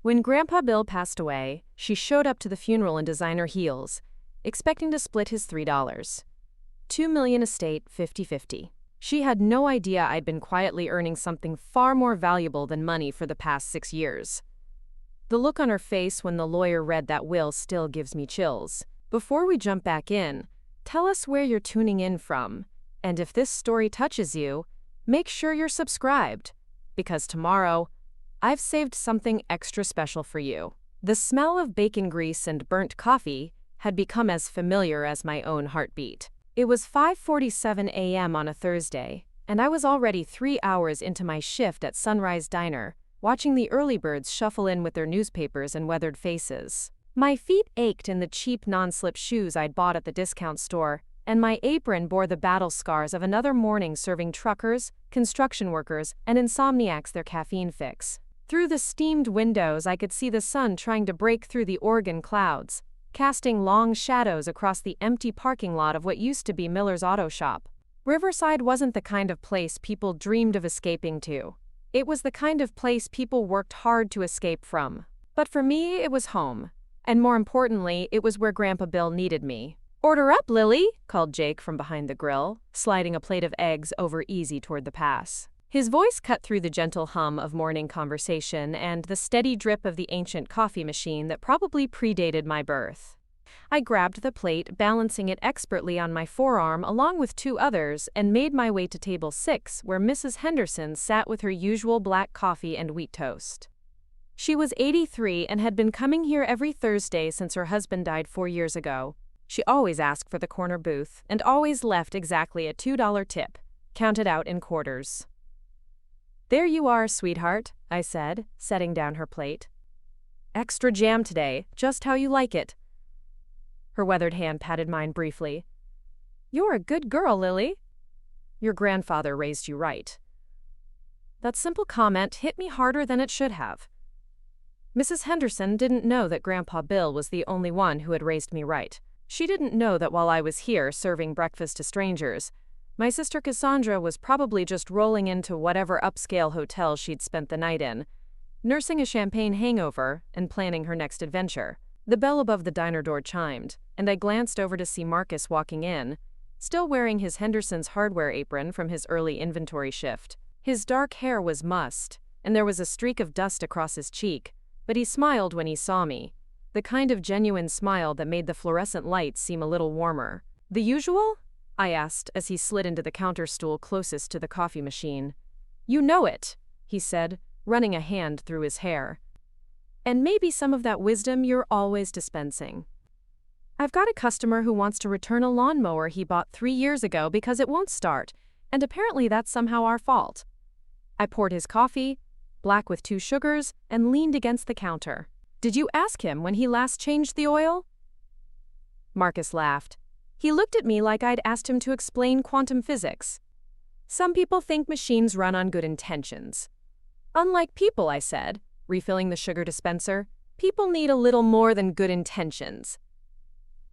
When Grandpa Bill passed away, she showed up to the funeral in designer heels, expecting to split his $3. $2 million estate, 50-50. She had no idea I'd been quietly earning something far more valuable than money for the past 6 years. The look on her face when the lawyer read that will still gives me chills. Before we jump back in, tell us where you're tuning in from, and if this story touches you, make sure you're subscribed, because tomorrow, I've saved something extra special for you. The smell of bacon grease and burnt coffee had become as familiar as my own heartbeat. It was 5:47 a.m. on a Thursday, and I was already 3 hours into my shift at Sunrise Diner, watching the early birds shuffle in with their newspapers and weathered faces. My feet ached in the cheap non-slip shoes I'd bought at the discount store, and my apron bore the battle scars of another morning serving truckers, construction workers, and insomniacs their caffeine fix. Through the steamed windows, I could see the sun trying to break through the Oregon clouds, casting long shadows across the empty parking lot of what used to be Miller's Auto Shop. Riverside wasn't the kind of place people dreamed of escaping to. It was the kind of place people worked hard to escape from. But for me, it was home. And more importantly, it was where Grandpa Bill needed me. "Order up, Lily," called Jake from behind the grill, sliding a plate of eggs over easy toward the pass. His voice cut through the gentle hum of morning conversation and the steady drip of the ancient coffee machine that probably predated my birth. I grabbed the plate, balancing it expertly on my forearm along with 2 others, and made my way to table 6, where Mrs. Henderson sat with her usual black coffee and wheat toast. She was 83 and had been coming here every Thursday since her husband died 4 years ago. She always asked for the corner booth and always left exactly a $2 tip, counted out in quarters. "There you are, sweetheart," I said, setting down her plate. "Extra jam today, just how you like it." Her weathered hand patted mine briefly. "You're a good girl, Lily. Your grandfather raised you right." That simple comment hit me harder than it should have. Mrs. Henderson didn't know that Grandpa Bill was the only one who had raised me right. She didn't know that while I was here serving breakfast to strangers, my sister Cassandra was probably just rolling into whatever upscale hotel she'd spent the night in, nursing a champagne hangover and planning her next adventure. The bell above the diner door chimed, and I glanced over to see Marcus walking in, still wearing his Henderson's hardware apron from his early inventory shift. His dark hair was mussed, and there was a streak of dust across his cheek, but he smiled when he saw me, the kind of genuine smile that made the fluorescent lights seem a little warmer. "The usual?" I asked as he slid into the counter stool closest to the coffee machine. "You know it," he said, running a hand through his hair. "And maybe some of that wisdom you're always dispensing. I've got a customer who wants to return a lawnmower he bought 3 years ago because it won't start, and apparently that's somehow our fault." I poured his coffee, black with 2 sugars, and leaned against the counter. "Did you ask him when he last changed the oil?" Marcus laughed. He looked at me like I'd asked him to explain quantum physics. "Some people think machines run on good intentions." "Unlike people," I said, refilling the sugar dispenser, "people need a little more than good intentions."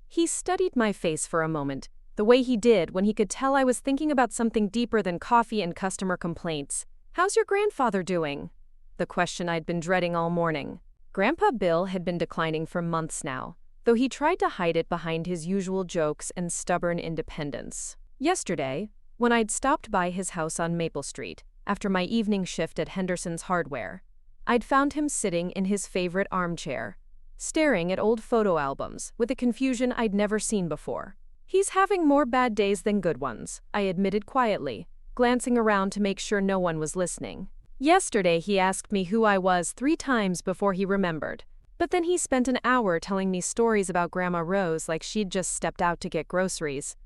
He studied my face for a moment, the way he did when he could tell I was thinking about something deeper than coffee and customer complaints. "How's your grandfather doing?" The question I'd been dreading all morning. Grandpa Bill had been declining for months now, though he tried to hide it behind his usual jokes and stubborn independence. Yesterday, when I'd stopped by his house on Maple Street, after my evening shift at Henderson's Hardware, I'd found him sitting in his favorite armchair, staring at old photo albums with a confusion I'd never seen before. "He's having more bad days than good ones," I admitted quietly, glancing around to make sure no one was listening. "Yesterday he asked me who I was 3 times before he remembered. But then he spent an hour telling me stories about Grandma Rose like she'd just stepped out to get groceries."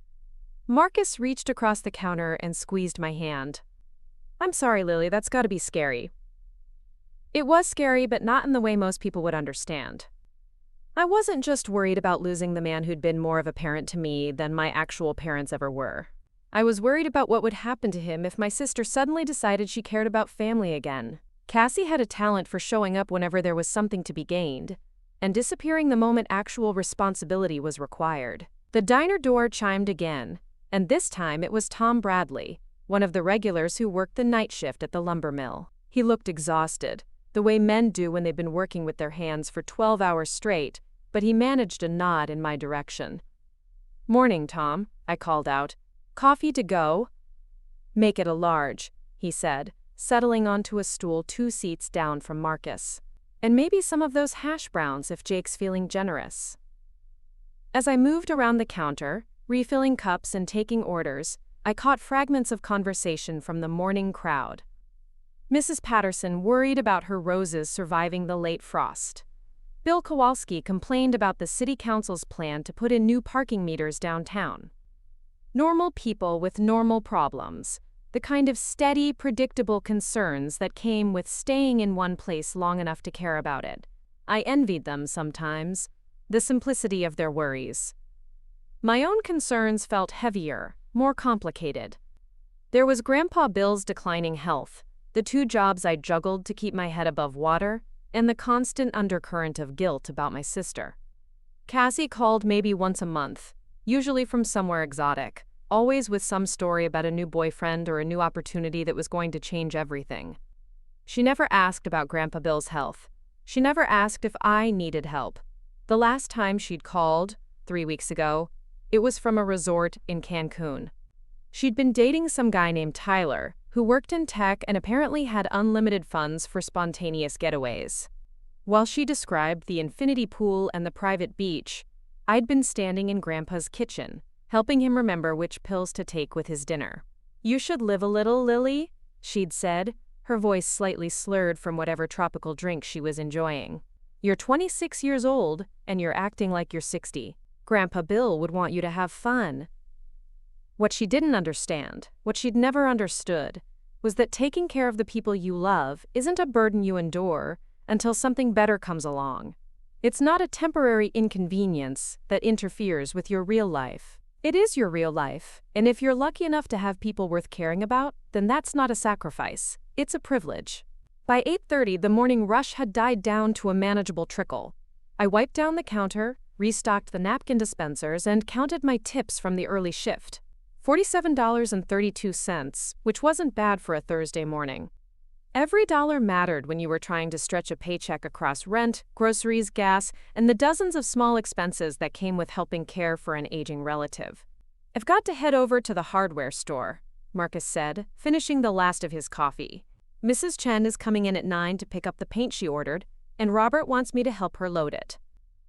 Marcus reached across the counter and squeezed my hand. "I'm sorry, Lily, that's gotta be scary." It was scary, but not in the way most people would understand. I wasn't just worried about losing the man who'd been more of a parent to me than my actual parents ever were. I was worried about what would happen to him if my sister suddenly decided she cared about family again. Cassie had a talent for showing up whenever there was something to be gained, and disappearing the moment actual responsibility was required. The diner door chimed again, and this time it was Tom Bradley, one of the regulars who worked the night shift at the lumber mill. He looked exhausted, the way men do when they've been working with their hands for 12 hours straight, but he managed a nod in my direction. "Morning, Tom," I called out. "Coffee to go?" "Make it a large," he said, settling onto a stool 2 seats down from Marcus. "And maybe some of those hash browns if Jake's feeling generous." As I moved around the counter, refilling cups and taking orders, I caught fragments of conversation from the morning crowd. Mrs. Patterson worried about her roses surviving the late frost. Bill Kowalski complained about the city council's plan to put in new parking meters downtown. Normal people with normal problems, the kind of steady, predictable concerns that came with staying in one place long enough to care about it. I envied them sometimes, the simplicity of their worries. My own concerns felt heavier, more complicated. There was Grandpa Bill's declining health, the 2 jobs I juggled to keep my head above water, and the constant undercurrent of guilt about my sister. Cassie called maybe once a month, usually from somewhere exotic, always with some story about a new boyfriend or a new opportunity that was going to change everything. She never asked about Grandpa Bill's health. She never asked if I needed help. The last time she'd called, 3 weeks ago, it was from a resort in Cancun. She'd been dating some guy named Tyler, who worked in tech and apparently had unlimited funds for spontaneous getaways. While she described the infinity pool and the private beach, I'd been standing in Grandpa's kitchen, helping him remember which pills to take with his dinner. "You should live a little, Lily," she'd said, her voice slightly slurred from whatever tropical drink she was enjoying. "You're 26 years old, and you're acting like you're 60. Grandpa Bill would want you to have fun." What she didn't understand, what she'd never understood, was that taking care of the people you love isn't a burden you endure until something better comes along. It's not a temporary inconvenience that interferes with your real life. It is your real life, and if you're lucky enough to have people worth caring about, then that's not a sacrifice, it's a privilege. By 8:30, the morning rush had died down to a manageable trickle. I wiped down the counter, restocked the napkin dispensers, and counted my tips from the early shift. $47.32, which wasn't bad for a Thursday morning. Every dollar mattered when you were trying to stretch a paycheck across rent, groceries, gas, and the dozens of small expenses that came with helping care for an aging relative. "I've got to head over to the hardware store," Marcus said, finishing the last of his coffee. "Mrs. Chen is coming in at 9 to pick up the paint she ordered, and Robert wants me to help her load it."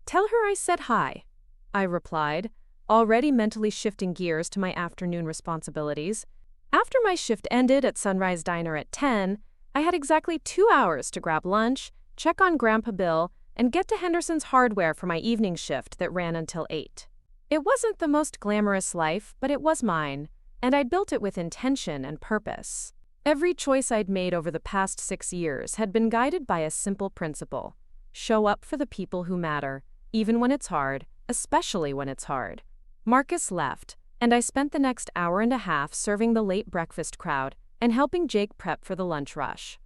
"Tell her I said hi," I replied, already mentally shifting gears to my afternoon responsibilities. After my shift ended at Sunrise Diner at 10, I had exactly 2 hours to grab lunch, check on Grandpa Bill, and get to Henderson's hardware for my evening shift that ran until 8. It wasn't the most glamorous life, but it was mine, and I'd built it with intention and purpose. Every choice I'd made over the past 6 years had been guided by a simple principle: show up for the people who matter, even when it's hard, especially when it's hard. Marcus left, and I spent the next hour and a half serving the late breakfast crowd and helping Jake prep for the lunch rush.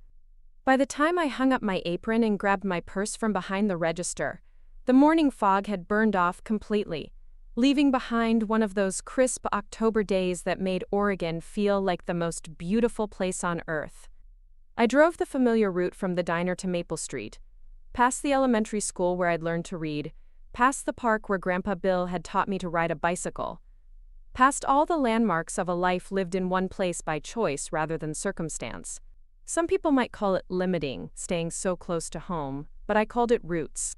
By the time I hung up my apron and grabbed my purse from behind the register, the morning fog had burned off completely, leaving behind one of those crisp October days that made Oregon feel like the most beautiful place on earth. I drove the familiar route from the diner to Maple Street, past the elementary school where I'd learned to read, past the park where Grandpa Bill had taught me to ride a bicycle, past all the landmarks of a life lived in one place by choice rather than circumstance. Some people might call it limiting, staying so close to home, but I called it roots.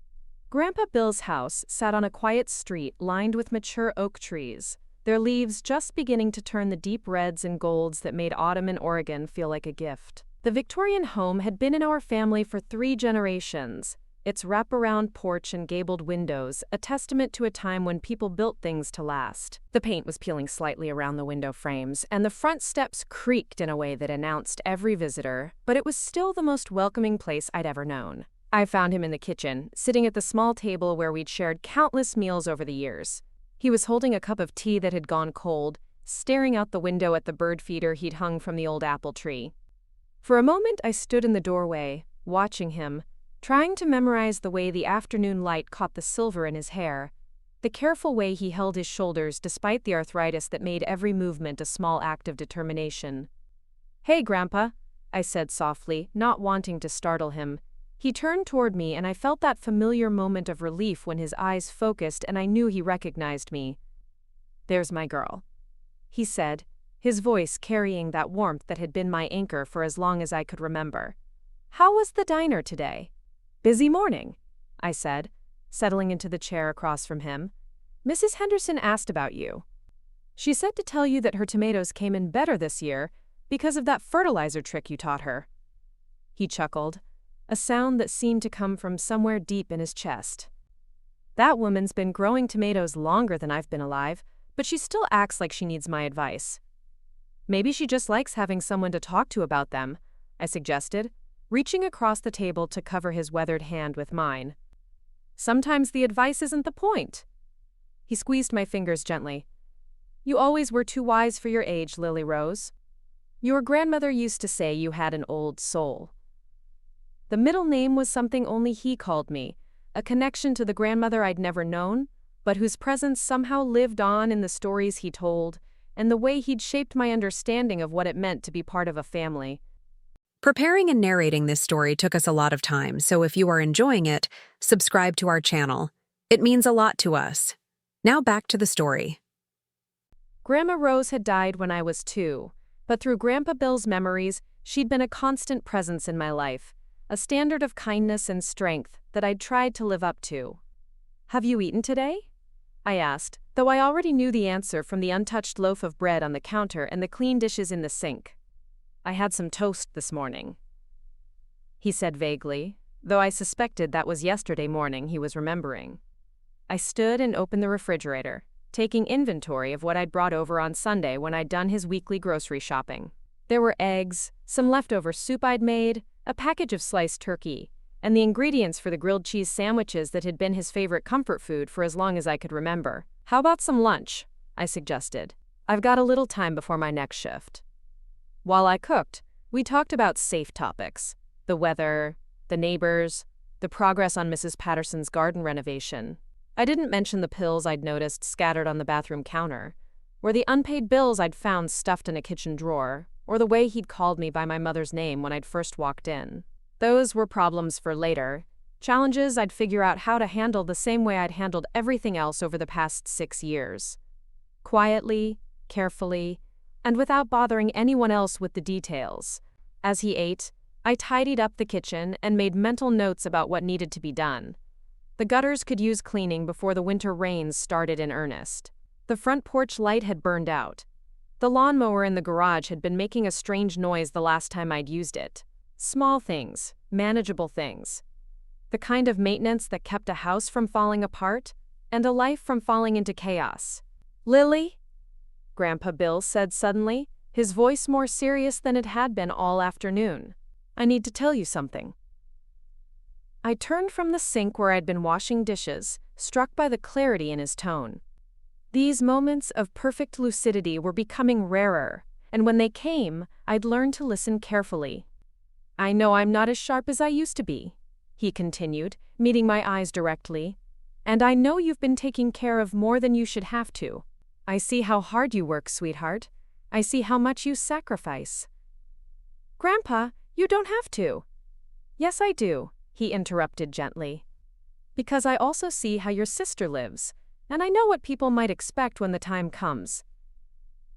Grandpa Bill's house sat on a quiet street lined with mature oak trees, their leaves just beginning to turn the deep reds and golds that made autumn in Oregon feel like a gift. The Victorian home had been in our family for 3 generations, its wraparound porch and gabled windows a testament to a time when people built things to last. The paint was peeling slightly around the window frames, and the front steps creaked in a way that announced every visitor, but it was still the most welcoming place I'd ever known. I found him in the kitchen, sitting at the small table where we'd shared countless meals over the years. He was holding a cup of tea that had gone cold, staring out the window at the bird feeder he'd hung from the old apple tree. For a moment I stood in the doorway, watching him, trying to memorize the way the afternoon light caught the silver in his hair, the careful way he held his shoulders despite the arthritis that made every movement a small act of determination. "Hey, Grandpa," I said softly, not wanting to startle him, He turned toward me and I felt that familiar moment of relief when his eyes focused and I knew he recognized me. "There's my girl," he said, his voice carrying that warmth that had been my anchor for as long as I could remember. "How was the diner today?" "Busy morning," I said, settling into the chair across from him. "Mrs. Henderson asked about you. She said to tell you that her tomatoes came in better this year because of that fertilizer trick you taught her." He chuckled, a sound that seemed to come from somewhere deep in his chest. "That woman's been growing tomatoes longer than I've been alive, but she still acts like she needs my advice." "Maybe she just likes having someone to talk to about them," I suggested, reaching across the table to cover his weathered hand with mine. "Sometimes the advice isn't the point." He squeezed my fingers gently. "You always were too wise for your age, Lily Rose. Your grandmother used to say you had an old soul." The middle name was something only he called me, a connection to the grandmother I'd never known, but whose presence somehow lived on in the stories he told and the way he'd shaped my understanding of what it meant to be part of a family. Preparing and narrating this story took us a lot of time, so if you are enjoying it, subscribe to our channel. It means a lot to us. Now back to the story. Grandma Rose had died when I was 2, but through Grandpa Bill's memories, she'd been a constant presence in my life, a standard of kindness and strength that I'd tried to live up to. "Have you eaten today?" I asked, though I already knew the answer from the untouched loaf of bread on the counter and the clean dishes in the sink. "I had some toast this morning," he said vaguely, though I suspected that was yesterday morning he was remembering. I stood and opened the refrigerator, taking inventory of what I'd brought over on Sunday when I'd done his weekly grocery shopping. There were eggs, some leftover soup I'd made, a package of sliced turkey, and the ingredients for the grilled cheese sandwiches that had been his favorite comfort food for as long as I could remember. "How about some lunch?" I suggested. "I've got a little time before my next shift." While I cooked, we talked about safe topics: the weather, the neighbors, the progress on Mrs. Patterson's garden renovation. I didn't mention the pills I'd noticed scattered on the bathroom counter, or the unpaid bills I'd found stuffed in a kitchen drawer, or the way he'd called me by my mother's name when I'd first walked in. Those were problems for later, challenges I'd figure out how to handle the same way I'd handled everything else over the past 6 years. Quietly, carefully, and without bothering anyone else with the details. As he ate, I tidied up the kitchen and made mental notes about what needed to be done. The gutters could use cleaning before the winter rains started in earnest. The front porch light had burned out. The lawnmower in the garage had been making a strange noise the last time I'd used it. Small things, manageable things. The kind of maintenance that kept a house from falling apart and a life from falling into chaos. "Lily?" Grandpa Bill said suddenly, his voice more serious than it had been all afternoon. "I need to tell you something." I turned from the sink where I'd been washing dishes, struck by the clarity in his tone. These moments of perfect lucidity were becoming rarer, and when they came, I'd learned to listen carefully. "I know I'm not as sharp as I used to be," he continued, meeting my eyes directly. "And I know you've been taking care of more than you should have to. I see how hard you work, sweetheart. I see how much you sacrifice." "Grandpa, you don't have to." "Yes, I do," he interrupted gently. "Because I also see how your sister lives, and I know what people might expect when the time comes.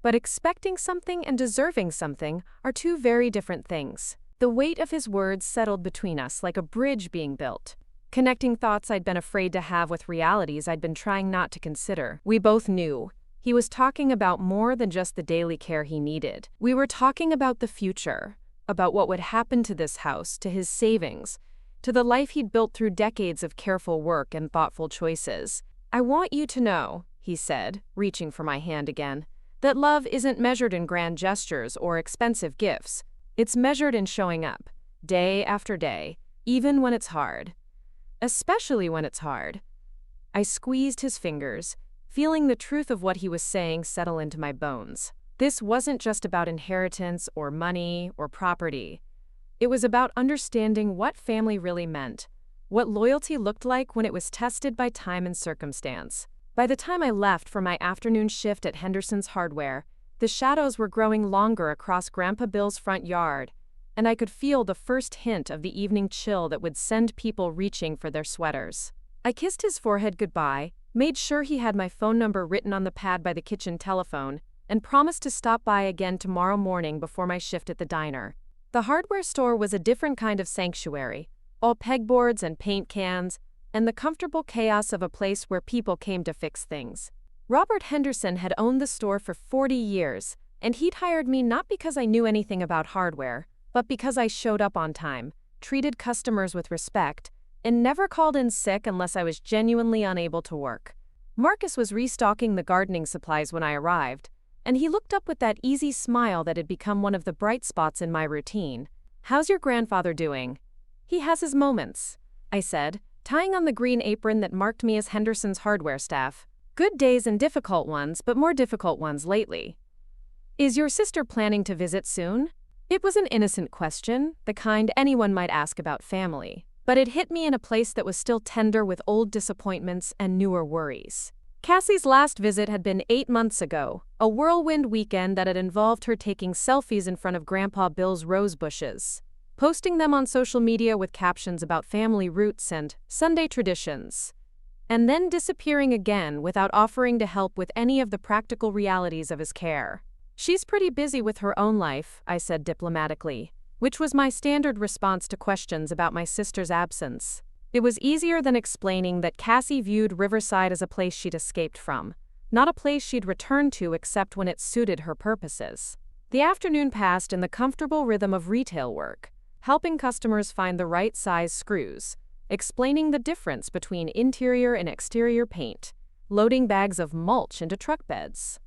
But expecting something and deserving something are two very different things." The weight of his words settled between us like a bridge being built, connecting thoughts I'd been afraid to have with realities I'd been trying not to consider. We both knew he was talking about more than just the daily care he needed. We were talking about the future, about what would happen to this house, to his savings, to the life he'd built through decades of careful work and thoughtful choices. "I want you to know," he said, reaching for my hand again, "that love isn't measured in grand gestures or expensive gifts. It's measured in showing up, day after day, even when it's hard. Especially when it's hard." I squeezed his fingers, feeling the truth of what he was saying settle into my bones. This wasn't just about inheritance or money or property. It was about understanding what family really meant, what loyalty looked like when it was tested by time and circumstance. By the time I left for my afternoon shift at Henderson's Hardware, the shadows were growing longer across Grandpa Bill's front yard, and I could feel the first hint of the evening chill that would send people reaching for their sweaters. I kissed his forehead goodbye, made sure he had my phone number written on the pad by the kitchen telephone, and promised to stop by again tomorrow morning before my shift at the diner. The hardware store was a different kind of sanctuary, all pegboards and paint cans, and the comfortable chaos of a place where people came to fix things. Robert Henderson had owned the store for 40 years, and he'd hired me not because I knew anything about hardware, but because I showed up on time, treated customers with respect, and never called in sick unless I was genuinely unable to work. Marcus was restocking the gardening supplies when I arrived, and he looked up with that easy smile that had become one of the bright spots in my routine. "How's your grandfather doing?" "He has his moments," I said, tying on the green apron that marked me as Henderson's hardware staff. "Good days and difficult ones, but more difficult ones lately." "Is your sister planning to visit soon?" It was an innocent question, the kind anyone might ask about family, but it hit me in a place that was still tender with old disappointments and newer worries. Cassie's last visit had been 8 months ago, a whirlwind weekend that had involved her taking selfies in front of Grandpa Bill's rose bushes, posting them on social media with captions about family roots and Sunday traditions, and then disappearing again without offering to help with any of the practical realities of his care. "She's pretty busy with her own life," I said diplomatically, which was my standard response to questions about my sister's absence. It was easier than explaining that Cassie viewed Riverside as a place she'd escaped from, not a place she'd returned to except when it suited her purposes. The afternoon passed in the comfortable rhythm of retail work, helping customers find the right size screws, explaining the difference between interior and exterior paint, loading bags of mulch into truck beds.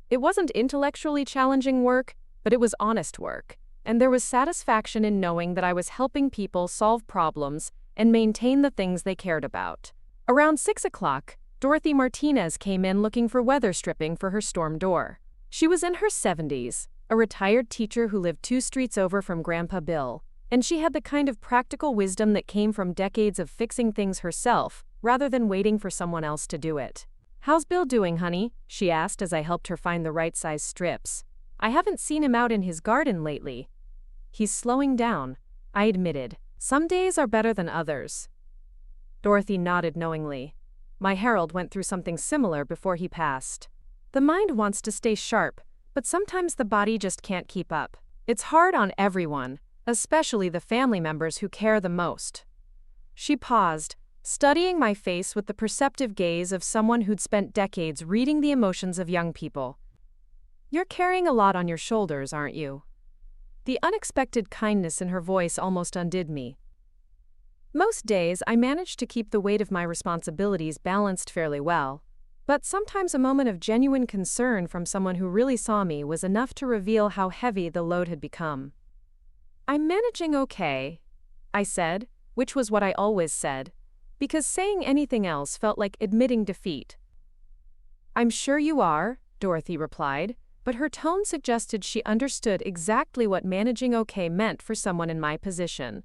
It wasn't intellectually challenging work, but it was honest work, and there was satisfaction in knowing that I was helping people solve problems and maintain the things they cared about. Around 6 o'clock, Dorothy Martinez came in looking for weather stripping for her storm door. She was in her 70s, a retired teacher who lived 2 streets over from Grandpa Bill, and she had the kind of practical wisdom that came from decades of fixing things herself rather than waiting for someone else to do it. "How's Bill doing, honey?" she asked as I helped her find the right size strips. "I haven't seen him out in his garden lately." "He's slowing down," I admitted. "Some days are better than others." Dorothy nodded knowingly. My Harold went through something similar before he passed. The mind wants to stay sharp, but sometimes the body just can't keep up. It's hard on everyone, especially the family members who care the most. She paused, studying my face with the perceptive gaze of someone who'd spent decades reading the emotions of young people. "You're carrying a lot on your shoulders, aren't you?" The unexpected kindness in her voice almost undid me. Most days, I managed to keep the weight of my responsibilities balanced fairly well, but sometimes a moment of genuine concern from someone who really saw me was enough to reveal how heavy the load had become. "I'm managing okay," I said, which was what I always said, because saying anything else felt like admitting defeat. "I'm sure you are," Dorothy replied, but her tone suggested she understood exactly what managing okay meant for someone in my position.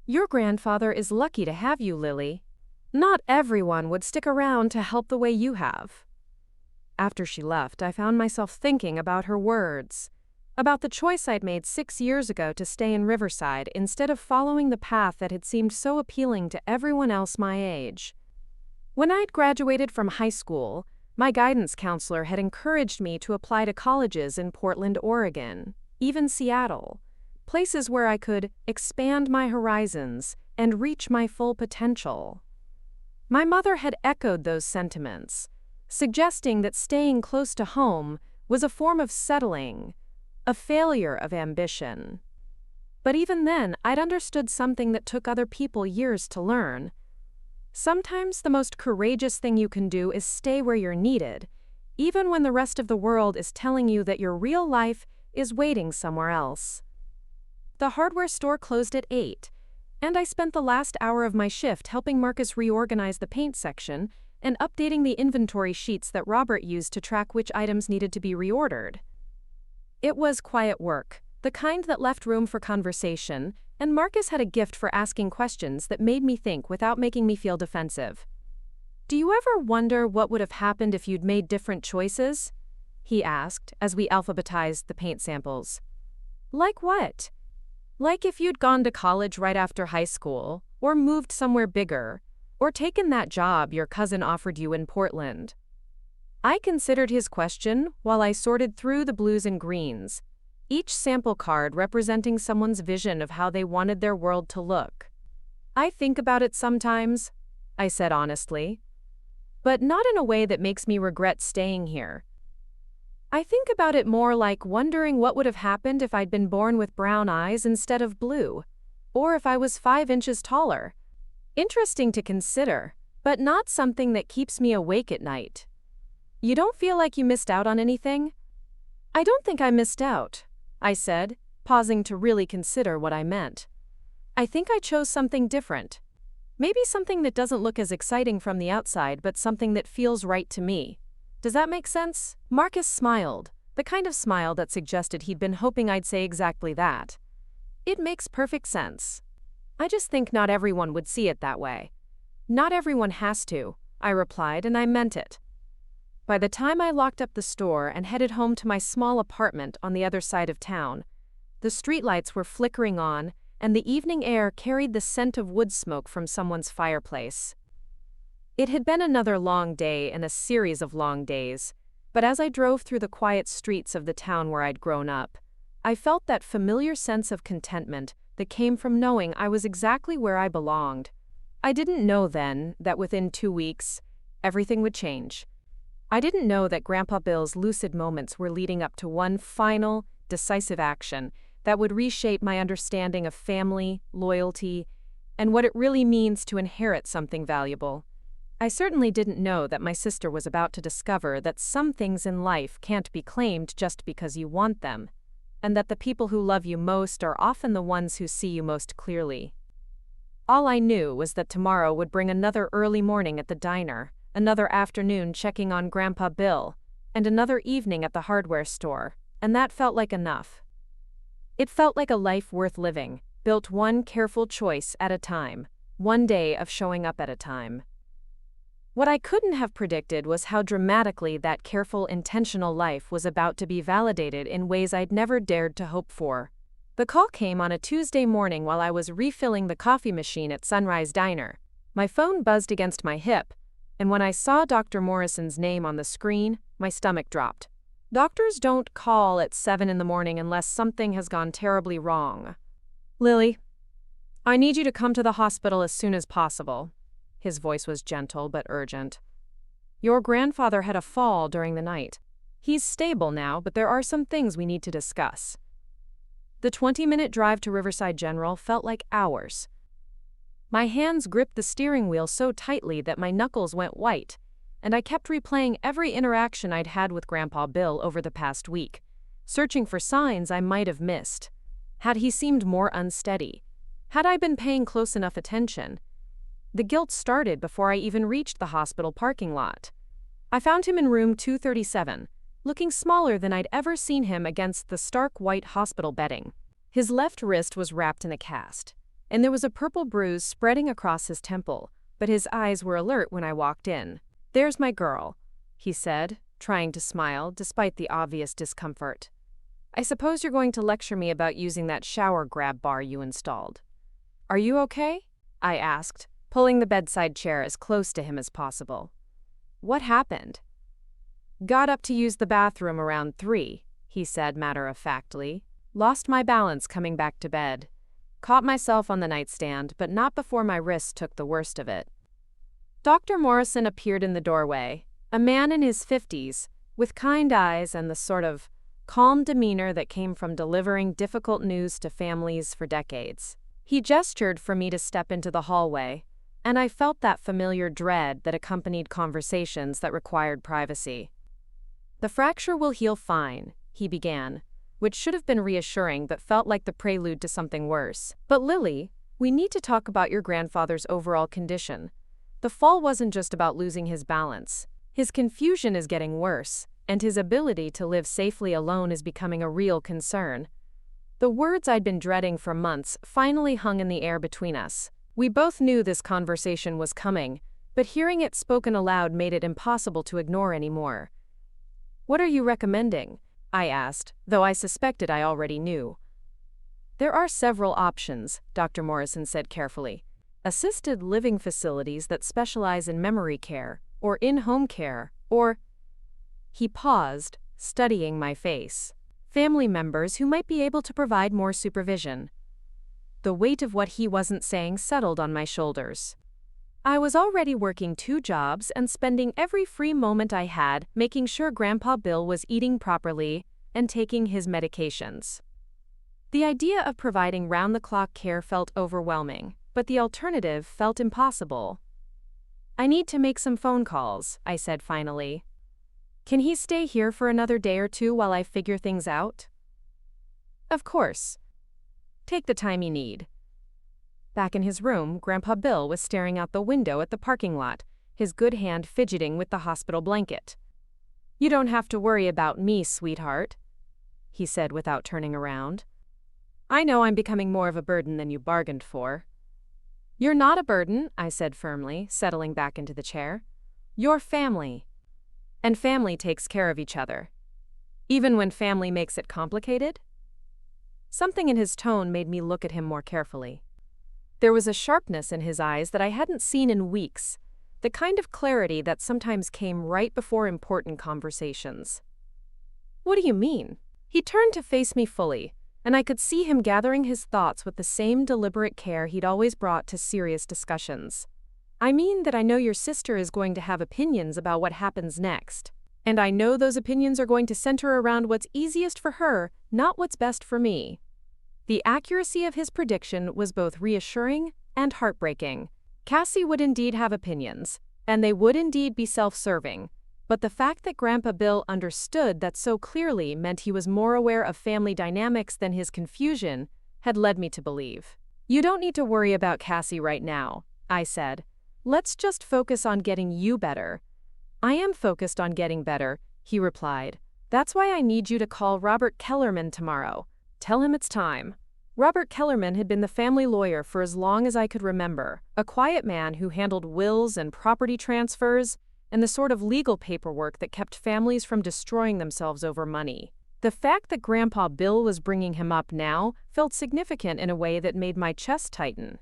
"Your grandfather is lucky to have you, Lily. Not everyone would stick around to help the way you have." After she left, I found myself thinking about her words, about the choice I'd made 6 years ago to stay in Riverside instead of following the path that had seemed so appealing to everyone else my age. When I'd graduated from high school, my guidance counselor had encouraged me to apply to colleges in Portland, Oregon, even Seattle, places where I could expand my horizons and reach my full potential. My mother had echoed those sentiments, suggesting that staying close to home was a form of settling, a failure of ambition. But even then, I'd understood something that took other people years to learn. Sometimes the most courageous thing you can do is stay where you're needed, even when the rest of the world is telling you that your real life is waiting somewhere else. The hardware store closed at 8, and I spent the last hour of my shift helping Marcus reorganize the paint section and updating the inventory sheets that Robert used to track which items needed to be reordered. It was quiet work, the kind that left room for conversation, and Marcus had a gift for asking questions that made me think without making me feel defensive. "Do you ever wonder what would have happened if you'd made different choices?" he asked as we alphabetized the paint samples. "Like what?" Like if you'd gone to college right after high school, or moved somewhere bigger, or taken that job your cousin offered you in Portland. I considered his question while I sorted through the blues and greens, each sample card representing someone's vision of how they wanted their world to look. I think about it sometimes, I said honestly, but not in a way that makes me regret staying here. I think about it more like wondering what would have happened if I'd been born with brown eyes instead of blue, or if I was 5 inches taller. Interesting to consider, but not something that keeps me awake at night. You don't feel like you missed out on anything? I don't think I missed out, I said, pausing to really consider what I meant. I think I chose something different. Maybe something that doesn't look as exciting from the outside, but something that feels right to me. Does that make sense? Marcus smiled, the kind of smile that suggested he'd been hoping I'd say exactly that. It makes perfect sense. I just think not everyone would see it that way. Not everyone has to, I replied, and I meant it. By the time I locked up the store and headed home to my small apartment on the other side of town, the streetlights were flickering on, and the evening air carried the scent of wood smoke from someone's fireplace. It had been another long day in a series of long days, but as I drove through the quiet streets of the town where I'd grown up, I felt that familiar sense of contentment that came from knowing I was exactly where I belonged. I didn't know then that within 2 weeks, everything would change. I didn't know that Grandpa Bill's lucid moments were leading up to one final, decisive action that would reshape my understanding of family, loyalty, and what it really means to inherit something valuable. I certainly didn't know that my sister was about to discover that some things in life can't be claimed just because you want them, and that the people who love you most are often the ones who see you most clearly. All I knew was that tomorrow would bring another early morning at the diner, another afternoon checking on Grandpa Bill, and another evening at the hardware store, and that felt like enough. It felt like a life worth living, built one careful choice at a time, one day of showing up at a time. What I couldn't have predicted was how dramatically that careful, intentional life was about to be validated in ways I'd never dared to hope for. The call came on a Tuesday morning while I was refilling the coffee machine at Sunrise Diner. My phone buzzed against my hip, and when I saw Dr. Morrison's name on the screen, my stomach dropped. Doctors don't call at 7 in the morning unless something has gone terribly wrong. Lily, I need you to come to the hospital as soon as possible. His voice was gentle but urgent. Your grandfather had a fall during the night. He's stable now, but there are some things we need to discuss. The 20-minute drive to Riverside General felt like hours. My hands gripped the steering wheel so tightly that my knuckles went white, and I kept replaying every interaction I'd had with Grandpa Bill over the past week, searching for signs I might have missed. Had he seemed more unsteady? Had I been paying close enough attention? The guilt started before I even reached the hospital parking lot. I found him in room 237, looking smaller than I'd ever seen him against the stark white hospital bedding. His left wrist was wrapped in a cast, and there was a purple bruise spreading across his temple, but his eyes were alert when I walked in. "There's my girl," he said, trying to smile despite the obvious discomfort. "I suppose you're going to lecture me about using that shower grab bar you installed. Are you okay?" I asked, pulling the bedside chair as close to him as possible. "What happened?" "Got up to use the bathroom around 3, he said matter-of-factly. "Lost my balance coming back to bed. Caught myself on the nightstand, but not before my wrist took the worst of it." Dr. Morrison appeared in the doorway, a man in his 50s, with kind eyes and the sort of calm demeanor that came from delivering difficult news to families for decades. He gestured for me to step into the hallway, and I felt that familiar dread that accompanied conversations that required privacy. "The fracture will heal fine," he began, which should have been reassuring but felt like the prelude to something worse. "But Lily, we need to talk about your grandfather's overall condition. The fall wasn't just about losing his balance. His confusion is getting worse, and his ability to live safely alone is becoming a real concern." The words I'd been dreading for months finally hung in the air between us. We both knew this conversation was coming, but hearing it spoken aloud made it impossible to ignore anymore. "What are you recommending?" I asked, though I suspected I already knew. There are several options, Dr. Morrison said carefully. Assisted living facilities that specialize in memory care, or in-home care, or… He paused, studying my face. Family members who might be able to provide more supervision. The weight of what he wasn't saying settled on my shoulders. I was already working 2 jobs and spending every free moment I had making sure Grandpa Bill was eating properly and taking his medications. The idea of providing round-the-clock care felt overwhelming, but the alternative felt impossible. I need to make some phone calls, I said finally. Can he stay here for another day or 2 while I figure things out? Of course. Take the time you need. Back in his room, Grandpa Bill was staring out the window at the parking lot, his good hand fidgeting with the hospital blanket. You don't have to worry about me, sweetheart, he said without turning around. I know I'm becoming more of a burden than you bargained for. You're not a burden, I said firmly, settling back into the chair. You're family. And family takes care of each other. Even when family makes it complicated? Something in his tone made me look at him more carefully. There was a sharpness in his eyes that I hadn't seen in weeks, the kind of clarity that sometimes came right before important conversations. What do you mean? He turned to face me fully, and I could see him gathering his thoughts with the same deliberate care he'd always brought to serious discussions. I mean that I know your sister is going to have opinions about what happens next, and I know those opinions are going to center around what's easiest for her, not what's best for me. The accuracy of his prediction was both reassuring and heartbreaking. Cassie would indeed have opinions, and they would indeed be self-serving, but the fact that Grandpa Bill understood that so clearly meant he was more aware of family dynamics than his confusion had led me to believe. You don't need to worry about Cassie right now, I said. Let's just focus on getting you better. I am focused on getting better, he replied. That's why I need you to call Robert Kellerman tomorrow. Tell him it's time. Robert Kellerman had been the family lawyer for as long as I could remember, a quiet man who handled wills and property transfers and the sort of legal paperwork that kept families from destroying themselves over money. The fact that Grandpa Bill was bringing him up now felt significant in a way that made my chest tighten.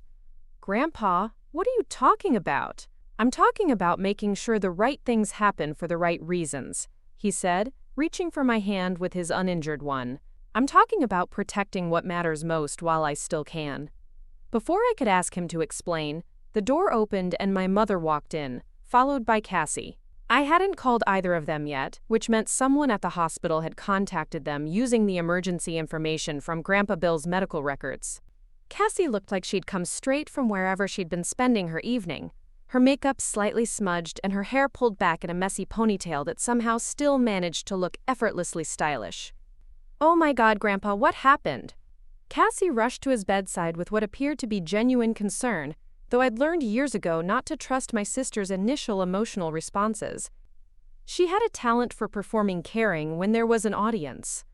Grandpa, what are you talking about? I'm talking about making sure the right things happen for the right reasons, he said, reaching for my hand with his uninjured one. I'm talking about protecting what matters most while I still can. Before I could ask him to explain, the door opened and my mother walked in, followed by Cassie. I hadn't called either of them yet, which meant someone at the hospital had contacted them using the emergency information from Grandpa Bill's medical records. Cassie looked like she'd come straight from wherever she'd been spending her evening, her makeup slightly smudged and her hair pulled back in a messy ponytail that somehow still managed to look effortlessly stylish. Oh my God, Grandpa, what happened? Cassie rushed to his bedside with what appeared to be genuine concern, though I'd learned years ago not to trust my sister's initial emotional responses. She had a talent for performing caring when there was an audience.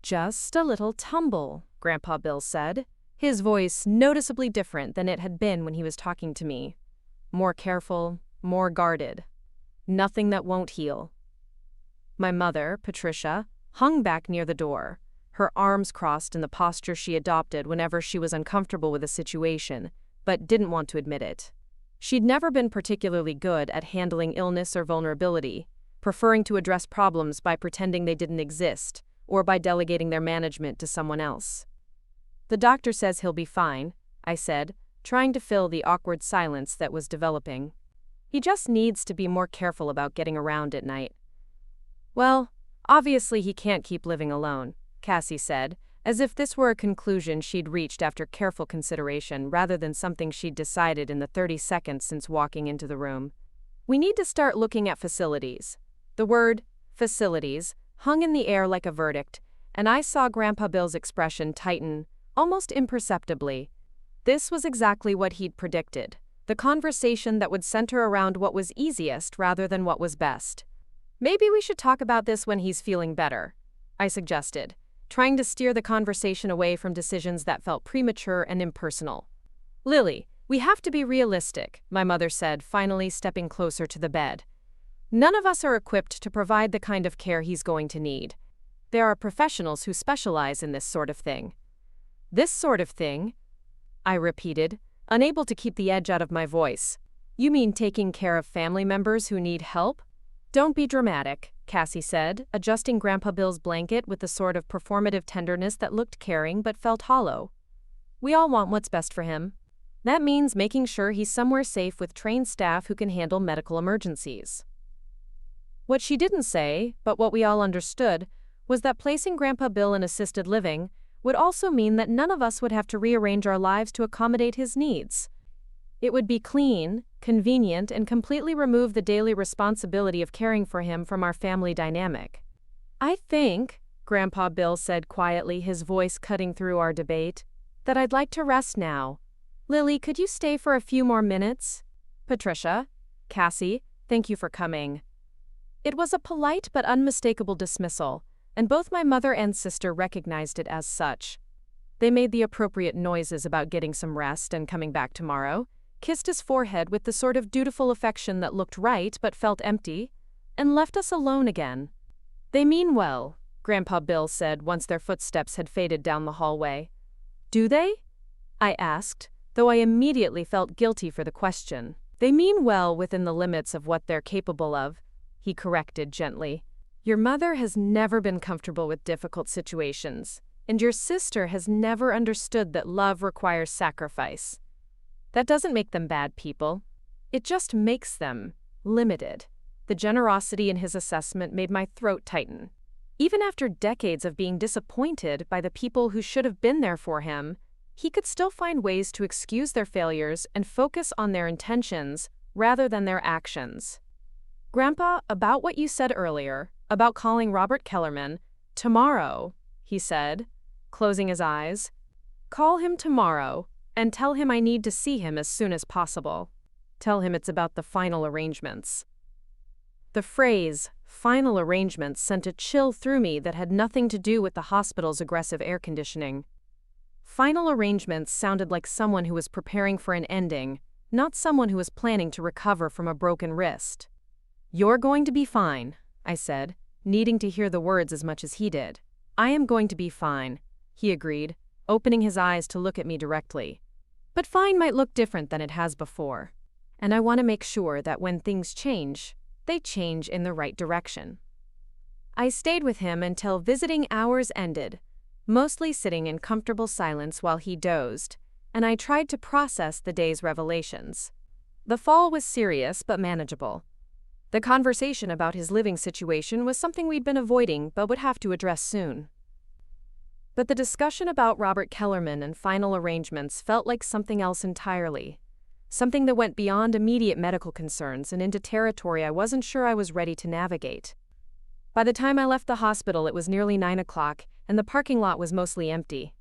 Just a little tumble, Grandpa Bill said, his voice noticeably different than it had been when he was talking to me. More careful, more guarded. Nothing that won't heal. My mother, Patricia, hung back near the door, her arms crossed in the posture she adopted whenever she was uncomfortable with a situation, but didn't want to admit it. She'd never been particularly good at handling illness or vulnerability, preferring to address problems by pretending they didn't exist, or by delegating their management to someone else. The doctor says he'll be fine, I said, trying to fill the awkward silence that was developing. He just needs to be more careful about getting around at night. Well, obviously he can't keep living alone, Cassie said, as if this were a conclusion she'd reached after careful consideration rather than something she'd decided in the 30 seconds since walking into the room. We need to start looking at facilities. The word, facilities, hung in the air like a verdict, and I saw Grandpa Bill's expression tighten, almost imperceptibly. This was exactly what he'd predicted, the conversation that would center around what was easiest rather than what was best. Maybe we should talk about this when he's feeling better, I suggested, trying to steer the conversation away from decisions that felt premature and impersonal. Lily, we have to be realistic, my mother said, finally stepping closer to the bed. None of us are equipped to provide the kind of care he's going to need. There are professionals who specialize in this sort of thing. This sort of thing, I repeated, unable to keep the edge out of my voice. You mean taking care of family members who need help? Don't be dramatic, Cassie said, adjusting Grandpa Bill's blanket with a sort of performative tenderness that looked caring but felt hollow. We all want what's best for him. That means making sure he's somewhere safe with trained staff who can handle medical emergencies. What she didn't say, but what we all understood, was that placing Grandpa Bill in assisted living would also mean that none of us would have to rearrange our lives to accommodate his needs. It would be clean, convenient, and completely remove the daily responsibility of caring for him from our family dynamic. I think, Grandpa Bill said quietly, his voice cutting through our debate, that I'd like to rest now. Lily, could you stay for a few more minutes? Patricia, Cassie, thank you for coming. It was a polite but unmistakable dismissal, and both my mother and sister recognized it as such. They made the appropriate noises about getting some rest and coming back tomorrow, kissed his forehead with the sort of dutiful affection that looked right but felt empty, and left us alone again. They mean well, Grandpa Bill said once their footsteps had faded down the hallway. Do they? I asked, though I immediately felt guilty for the question. They mean well within the limits of what they're capable of, he corrected gently. Your mother has never been comfortable with difficult situations, and your sister has never understood that love requires sacrifice. That doesn't make them bad people. It just makes them limited. The generosity in his assessment made my throat tighten. Even after decades of being disappointed by the people who should have been there for him, he could still find ways to excuse their failures and focus on their intentions rather than their actions. Grandpa, about what you said earlier, about calling Robert Kellerman, tomorrow, he said, closing his eyes. Call him tomorrow, and tell him I need to see him as soon as possible. Tell him it's about the final arrangements. The phrase, final arrangements, sent a chill through me that had nothing to do with the hospital's aggressive air conditioning. Final arrangements sounded like someone who was preparing for an ending, not someone who was planning to recover from a broken wrist. You're going to be fine, I said, needing to hear the words as much as he did. I am going to be fine, he agreed, opening his eyes to look at me directly. But fine might look different than it has before, and I want to make sure that when things change, they change in the right direction. I stayed with him until visiting hours ended, mostly sitting in comfortable silence while he dozed, and I tried to process the day's revelations. The fall was serious but manageable. The conversation about his living situation was something we'd been avoiding but would have to address soon. But the discussion about Robert Kellerman and final arrangements felt like something else entirely. Something that went beyond immediate medical concerns and into territory I wasn't sure I was ready to navigate. By the time I left the hospital, it was nearly 9 o'clock, and the parking lot was mostly empty.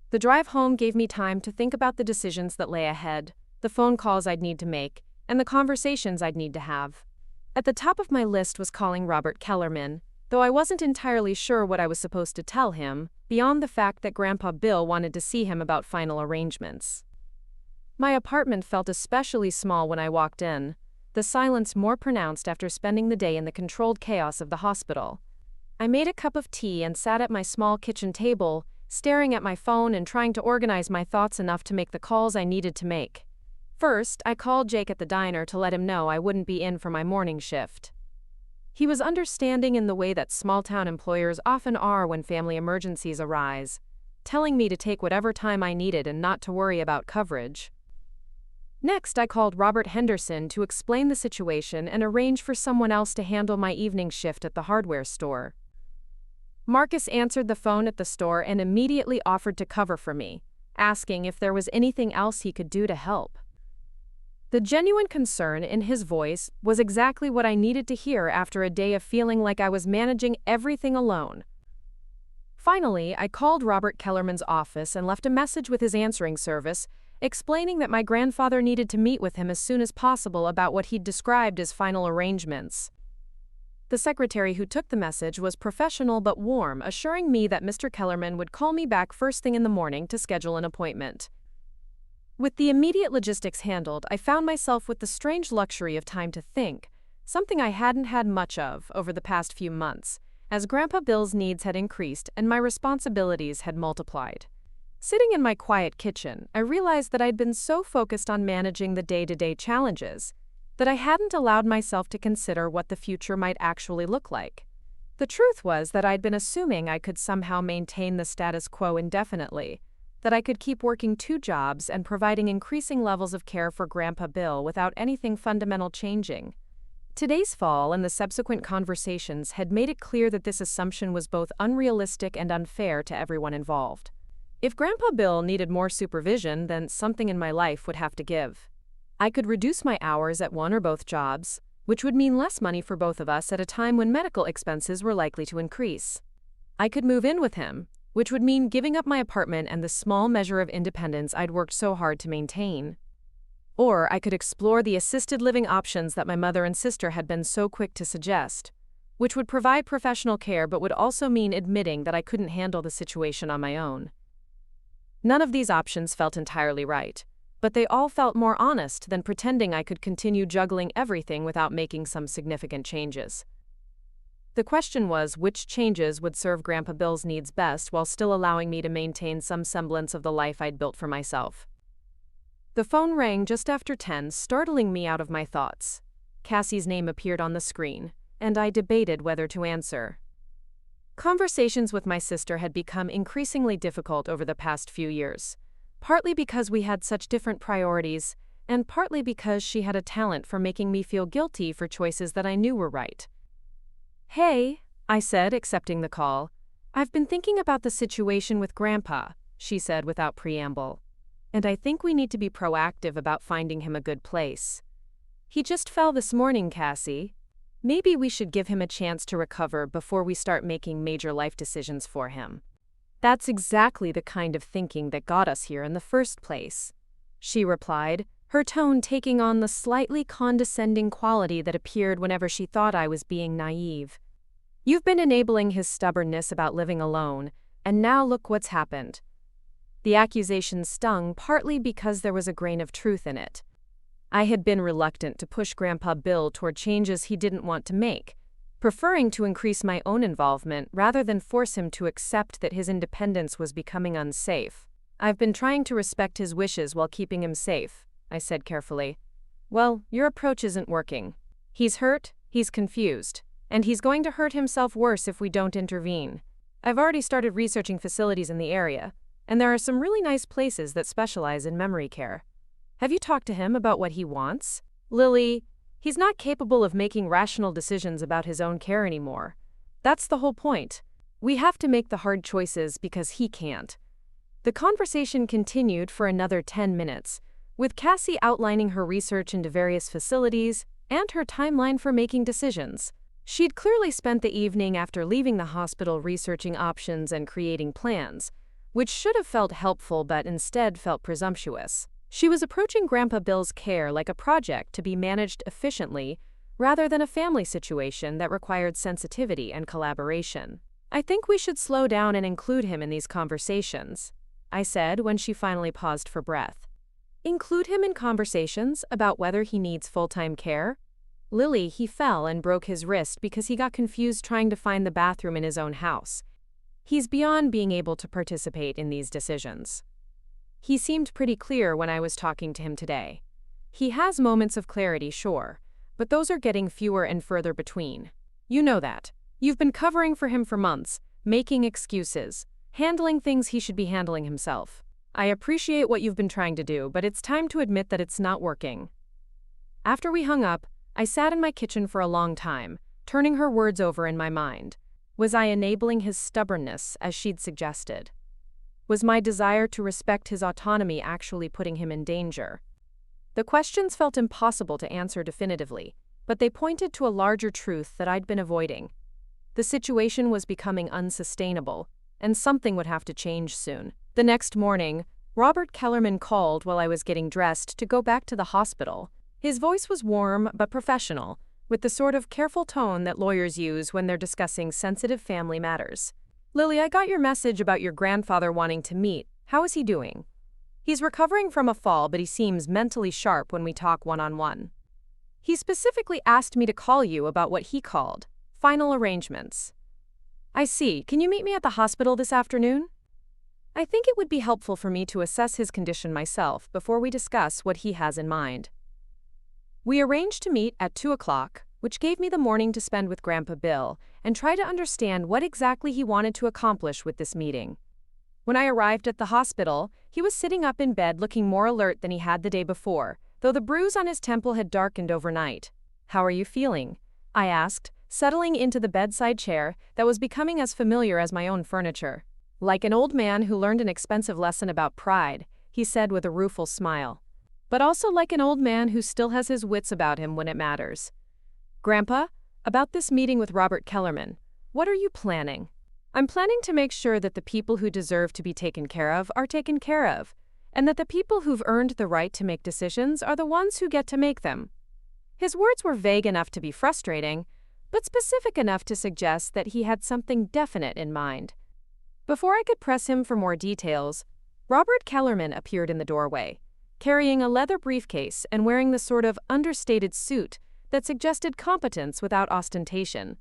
The drive home gave me time to think about the decisions that lay ahead, the phone calls I'd need to make, and the conversations I'd need to have. At the top of my list was calling Robert Kellerman, though I wasn't entirely sure what I was supposed to tell him, beyond the fact that Grandpa Bill wanted to see him about final arrangements. My apartment felt especially small when I walked in, the silence more pronounced after spending the day in the controlled chaos of the hospital. I made a cup of tea and sat at my small kitchen table, staring at my phone and trying to organize my thoughts enough to make the calls I needed to make. First, I called Jake at the diner to let him know I wouldn't be in for my morning shift. He was understanding in the way that small-town employers often are when family emergencies arise, telling me to take whatever time I needed and not to worry about coverage. Next, I called Robert Henderson to explain the situation and arrange for someone else to handle my evening shift at the hardware store. Marcus answered the phone at the store and immediately offered to cover for me, asking if there was anything else he could do to help. The genuine concern in his voice was exactly what I needed to hear after a day of feeling like I was managing everything alone. Finally, I called Robert Kellerman's office and left a message with his answering service, explaining that my grandfather needed to meet with him as soon as possible about what he'd described as final arrangements. The secretary who took the message was professional but warm, assuring me that Mr. Kellerman would call me back first thing in the morning to schedule an appointment. With the immediate logistics handled, I found myself with the strange luxury of time to think, something I hadn't had much of over the past few months, as Grandpa Bill's needs had increased and my responsibilities had multiplied. Sitting in my quiet kitchen, I realized that I'd been so focused on managing the day-to-day challenges that I hadn't allowed myself to consider what the future might actually look like. The truth was that I'd been assuming I could somehow maintain the status quo indefinitely, that I could keep working 2 jobs and providing increasing levels of care for Grandpa Bill without anything fundamental changing. Today's fall and the subsequent conversations had made it clear that this assumption was both unrealistic and unfair to everyone involved. If Grandpa Bill needed more supervision, then something in my life would have to give. I could reduce my hours at one or both jobs, which would mean less money for both of us at a time when medical expenses were likely to increase. I could move in with him, which would mean giving up my apartment and the small measure of independence I'd worked so hard to maintain. Or I could explore the assisted living options that my mother and sister had been so quick to suggest, which would provide professional care but would also mean admitting that I couldn't handle the situation on my own. None of these options felt entirely right, but they all felt more honest than pretending I could continue juggling everything without making some significant changes. The question was which changes would serve Grandpa Bill's needs best while still allowing me to maintain some semblance of the life I'd built for myself. The phone rang just after 10, startling me out of my thoughts. Cassie's name appeared on the screen, and I debated whether to answer. Conversations with my sister had become increasingly difficult over the past few years, partly because we had such different priorities, and partly because she had a talent for making me feel guilty for choices that I knew were right. "Hey," I said, accepting the call. "I've been thinking about the situation with Grandpa," she said without preamble. "And I think we need to be proactive about finding him a good place. He just fell this morning, Cassie. Maybe we should give him a chance to recover before we start making major life decisions for him." "That's exactly the kind of thinking that got us here in the first place," she replied, her tone taking on the slightly condescending quality that appeared whenever she thought I was being naive. "You've been enabling his stubbornness about living alone, and now look what's happened." The accusation stung partly because there was a grain of truth in it. I had been reluctant to push Grandpa Bill toward changes he didn't want to make, preferring to increase my own involvement rather than force him to accept that his independence was becoming unsafe. "I've been trying to respect his wishes while keeping him safe," I said carefully. "Well, your approach isn't working. He's hurt, he's confused, and he's going to hurt himself worse if we don't intervene. I've already started researching facilities in the area, and there are some really nice places that specialize in memory care. Have you talked to him about what he wants? Lily, he's not capable of making rational decisions about his own care anymore. That's the whole point. We have to make the hard choices because he can't." The conversation continued for another 10 minutes, with Cassie outlining her research into various facilities and her timeline for making decisions. She'd clearly spent the evening after leaving the hospital researching options and creating plans, which should have felt helpful but instead felt presumptuous. She was approaching Grandpa Bill's care like a project to be managed efficiently rather than a family situation that required sensitivity and collaboration. "I think we should slow down and include him in these conversations," I said when she finally paused for breath. "Include him in conversations about whether he needs full-time care?" "Lily, he fell and broke his wrist because he got confused trying to find the bathroom in his own house. He's beyond being able to participate in these decisions. He seemed pretty clear when I was talking to him today. He has moments of clarity, sure, but those are getting fewer and further between. You know that. You've been covering for him for months, making excuses, handling things he should be handling himself. I appreciate what you've been trying to do, but it's time to admit that it's not working." After we hung up, I sat in my kitchen for a long time, turning her words over in my mind. Was I enabling his stubbornness, as she'd suggested? Was my desire to respect his autonomy actually putting him in danger? The questions felt impossible to answer definitively, but they pointed to a larger truth that I'd been avoiding. The situation was becoming unsustainable, and something would have to change soon. The next morning, Robert Kellerman called while I was getting dressed to go back to the hospital. His voice was warm but professional, with the sort of careful tone that lawyers use when they're discussing sensitive family matters. "Lily, I got your message about your grandfather wanting to meet. How is he doing?" "He's recovering from a fall, but he seems mentally sharp when we talk one-on-one. He specifically asked me to call you about what he called final arrangements." "I see. Can you meet me at the hospital this afternoon?" I think it would be helpful for me to assess his condition myself before we discuss what he has in mind. We arranged to meet at 2 o'clock, which gave me the morning to spend with Grandpa Bill and try to understand what exactly he wanted to accomplish with this meeting. When I arrived at the hospital, he was sitting up in bed looking more alert than he had the day before, though the bruise on his temple had darkened overnight. "How are you feeling?" I asked, settling into the bedside chair that was becoming as familiar as my own furniture. "Like an old man who learned an expensive lesson about pride," he said with a rueful smile. "But also like an old man who still has his wits about him when it matters." "Grandpa, about this meeting with Robert Kellerman, what are you planning?" "I'm planning to make sure that the people who deserve to be taken care of are taken care of, and that the people who've earned the right to make decisions are the ones who get to make them." His words were vague enough to be frustrating, but specific enough to suggest that he had something definite in mind. Before I could press him for more details, Robert Kellerman appeared in the doorway, carrying a leather briefcase and wearing the sort of understated suit that suggested competence without ostentation.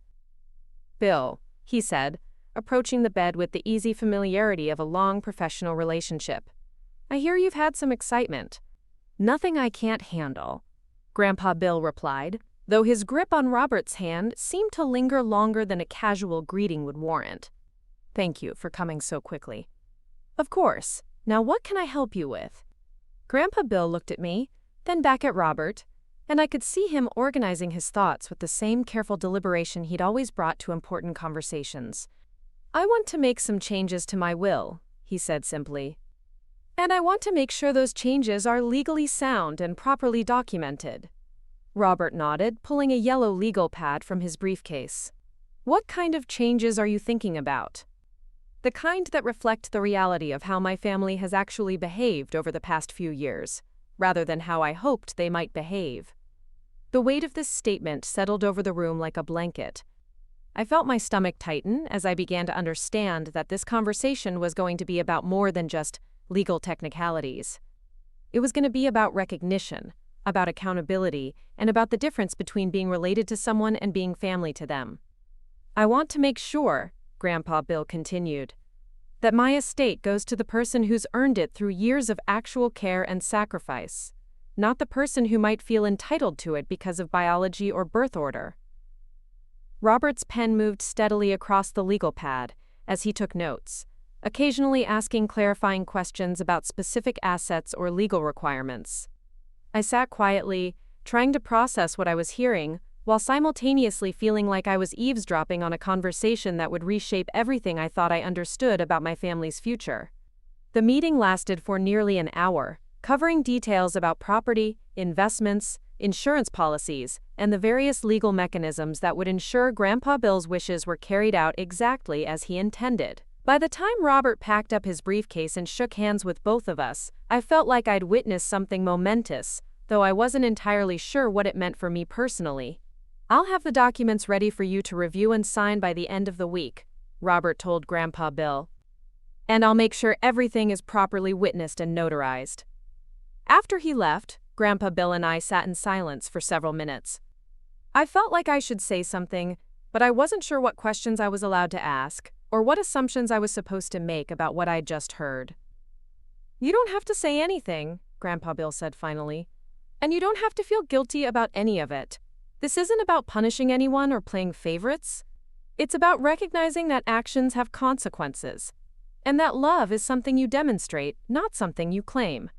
"Bill," he said, approaching the bed with the easy familiarity of a long professional relationship. "I hear you've had some excitement." "Nothing I can't handle," Grandpa Bill replied, though his grip on Robert's hand seemed to linger longer than a casual greeting would warrant. "Thank you for coming so quickly." "Of course. Now what can I help you with?" Grandpa Bill looked at me, then back at Robert, and I could see him organizing his thoughts with the same careful deliberation he'd always brought to important conversations. "I want to make some changes to my will," he said simply. "And I want to make sure those changes are legally sound and properly documented." Robert nodded, pulling a yellow legal pad from his briefcase. "What kind of changes are you thinking about?" "The kind that reflect the reality of how my family has actually behaved over the past few years, rather than how I hoped they might behave." The weight of this statement settled over the room like a blanket. I felt my stomach tighten as I began to understand that this conversation was going to be about more than just legal technicalities. It was going to be about recognition, about accountability, and about the difference between being related to someone and being family to them. "I want to make sure," Grandpa Bill continued, "that my estate goes to the person who's earned it through years of actual care and sacrifice, not the person who might feel entitled to it because of biology or birth order." Robert's pen moved steadily across the legal pad as he took notes, occasionally asking clarifying questions about specific assets or legal requirements. I sat quietly, trying to process what I was hearing, while simultaneously feeling like I was eavesdropping on a conversation that would reshape everything I thought I understood about my family's future. The meeting lasted for nearly an hour, covering details about property, investments, insurance policies, and the various legal mechanisms that would ensure Grandpa Bill's wishes were carried out exactly as he intended. By the time Robert packed up his briefcase and shook hands with both of us, I felt like I'd witnessed something momentous, though I wasn't entirely sure what it meant for me personally. "I'll have the documents ready for you to review and sign by the end of the week," Robert told Grandpa Bill. "And I'll make sure everything is properly witnessed and notarized." After he left, Grandpa Bill and I sat in silence for several minutes. I felt like I should say something, but I wasn't sure what questions I was allowed to ask, or what assumptions I was supposed to make about what I'd just heard. "You don't have to say anything," Grandpa Bill said finally. "And you don't have to feel guilty about any of it. This isn't about punishing anyone or playing favorites. It's about recognizing that actions have consequences, and that love is something you demonstrate, not something you claim.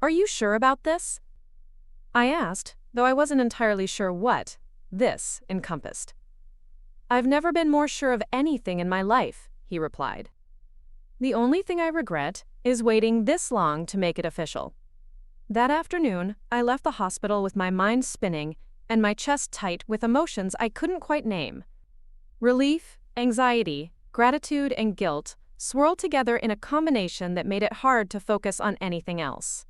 Are you sure about this?" I asked, though I wasn't entirely sure what this encompassed. "I've never been more sure of anything in my life," he replied. "The only thing I regret is waiting this long to make it official." That afternoon, I left the hospital with my mind spinning and my chest tight with emotions I couldn't quite name. Relief, anxiety, gratitude, and guilt swirled together in a combination that made it hard to focus on anything else.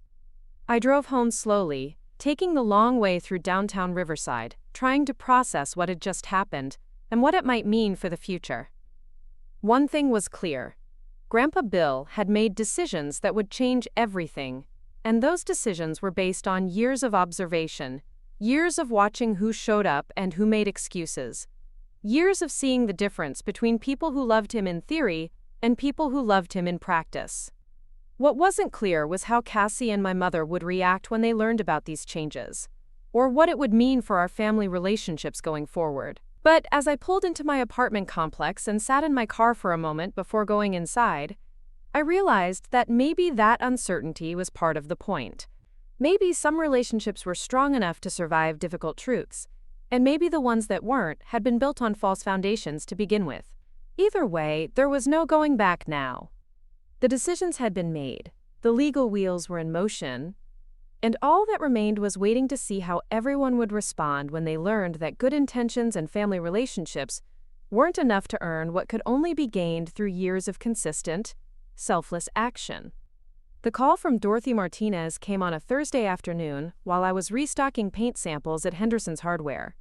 I drove home slowly, taking the long way through downtown Riverside, trying to process what had just happened and what it might mean for the future. One thing was clear. Grandpa Bill had made decisions that would change everything, and those decisions were based on years of observation, years of watching who showed up and who made excuses, years of seeing the difference between people who loved him in theory and people who loved him in practice. What wasn't clear was how Cassie and my mother would react when they learned about these changes, or what it would mean for our family relationships going forward. But as I pulled into my apartment complex and sat in my car for a moment before going inside, I realized that maybe that uncertainty was part of the point. Maybe some relationships were strong enough to survive difficult truths, and maybe the ones that weren't had been built on false foundations to begin with. Either way, there was no going back now. The decisions had been made, the legal wheels were in motion, and all that remained was waiting to see how everyone would respond when they learned that good intentions and family relationships weren't enough to earn what could only be gained through years of consistent, selfless action. The call from Dorothy Martinez came on a Thursday afternoon while I was restocking paint samples at Henderson's Hardware.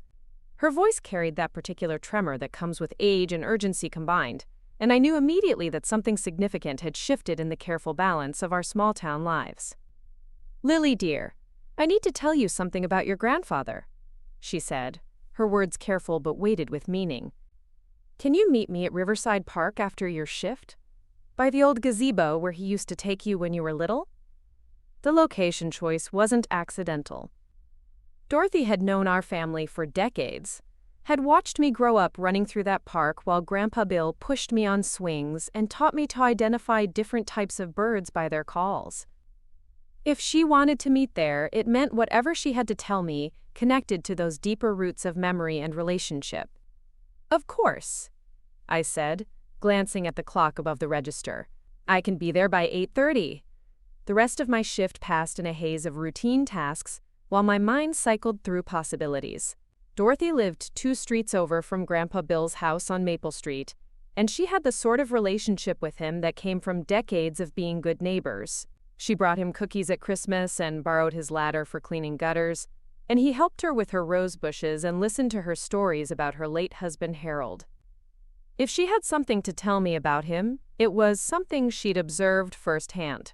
Her voice carried that particular tremor that comes with age and urgency combined, and I knew immediately that something significant had shifted in the careful balance of our small-town lives. "Lily, dear, I need to tell you something about your grandfather," she said, her words careful but weighted with meaning. "Can you meet me at Riverside Park after your shift? By the old gazebo where he used to take you when you were little?" The location choice wasn't accidental. Dorothy had known our family for decades, had watched me grow up running through that park while Grandpa Bill pushed me on swings and taught me to identify different types of birds by their calls. If she wanted to meet there, it meant whatever she had to tell me connected to those deeper roots of memory and relationship. "Of course," I said, glancing at the clock above the register. "I can be there by 8:30. The rest of my shift passed in a haze of routine tasks while my mind cycled through possibilities. Dorothy lived 2 streets over from Grandpa Bill's house on Maple Street, and she had the sort of relationship with him that came from decades of being good neighbors. She brought him cookies at Christmas and borrowed his ladder for cleaning gutters, and he helped her with her rose bushes and listened to her stories about her late husband Harold. If she had something to tell me about him, it was something she'd observed firsthand.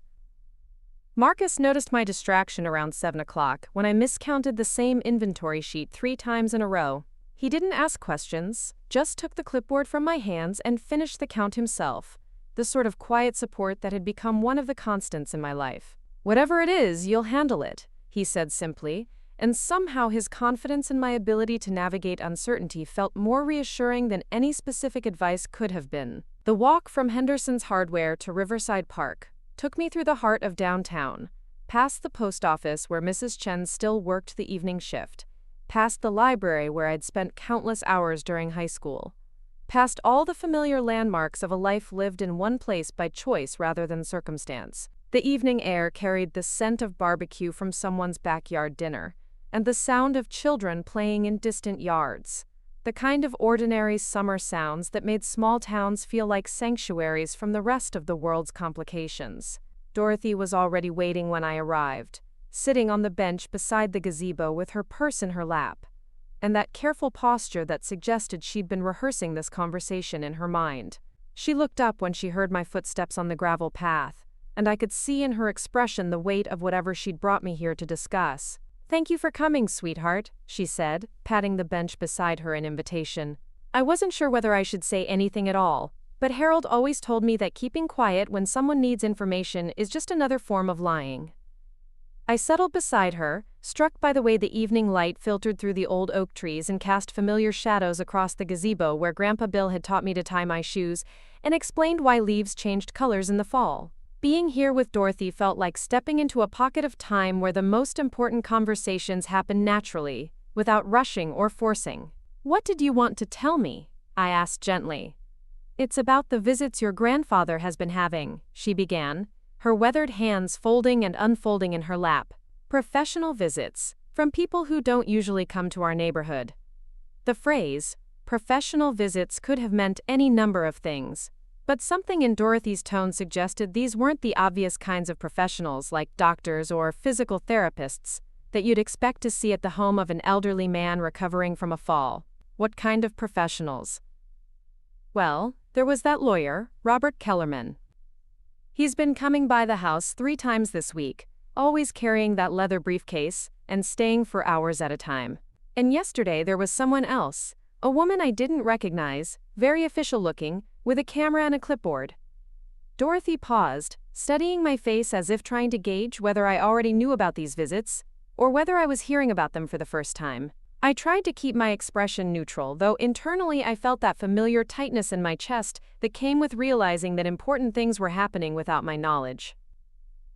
Marcus noticed my distraction around 7 o'clock when I miscounted the same inventory sheet 3 times in a row. He didn't ask questions, just took the clipboard from my hands and finished the count himself, the sort of quiet support that had become one of the constants in my life. "Whatever it is, you'll handle it," he said simply, and somehow his confidence in my ability to navigate uncertainty felt more reassuring than any specific advice could have been. The walk from Henderson's Hardware to Riverside Park took me through the heart of downtown, past the post office where Mrs. Chen still worked the evening shift, past the library where I'd spent countless hours during high school, past all the familiar landmarks of a life lived in one place by choice rather than circumstance. The evening air carried the scent of barbecue from someone's backyard dinner, and the sound of children playing in distant yards, the kind of ordinary summer sounds that made small towns feel like sanctuaries from the rest of the world's complications. Dorothy was already waiting when I arrived, sitting on the bench beside the gazebo with her purse in her lap, and that careful posture that suggested she'd been rehearsing this conversation in her mind. She looked up when she heard my footsteps on the gravel path, and I could see in her expression the weight of whatever she'd brought me here to discuss. "Thank you for coming, sweetheart," she said, patting the bench beside her in invitation. I wasn't sure whether I should say anything at all, but Harold always told me that keeping quiet when someone needs information is just another form of lying. I settled beside her, struck by the way the evening light filtered through the old oak trees and cast familiar shadows across the gazebo where Grandpa Bill had taught me to tie my shoes and explained why leaves changed colors in the fall. Being here with Dorothy felt like stepping into a pocket of time where the most important conversations happen naturally, without rushing or forcing. "What did you want to tell me?" I asked gently. "It's about the visits your grandfather has been having," she began, her weathered hands folding and unfolding in her lap. "Professional visits, from people who don't usually come to our neighborhood." The phrase, professional visits, could have meant any number of things, but something in Dorothy's tone suggested these weren't the obvious kinds of professionals like doctors or physical therapists that you'd expect to see at the home of an elderly man recovering from a fall. What kind of professionals? Well, there was that lawyer, Robert Kellerman. He's been coming by the house 3 times this week, always carrying that leather briefcase and staying for hours at a time. And yesterday there was someone else, a woman I didn't recognize, very official looking, with a camera and a clipboard. Dorothy paused, studying my face as if trying to gauge whether I already knew about these visits, or whether I was hearing about them for the first time. I tried to keep my expression neutral, though internally I felt that familiar tightness in my chest that came with realizing that important things were happening without my knowledge.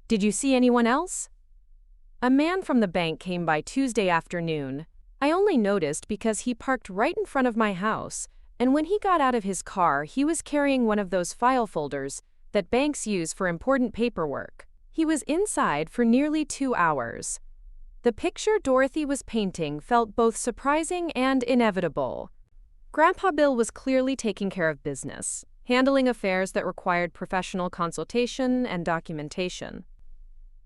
"Did you see anyone else?" "A man from the bank came by Tuesday afternoon. I only noticed because he parked right in front of my house, and when he got out of his car, he was carrying one of those file folders that banks use for important paperwork. He was inside for nearly 2 hours." The picture Dorothy was painting felt both surprising and inevitable. Grandpa Bill was clearly taking care of business, handling affairs that required professional consultation and documentation.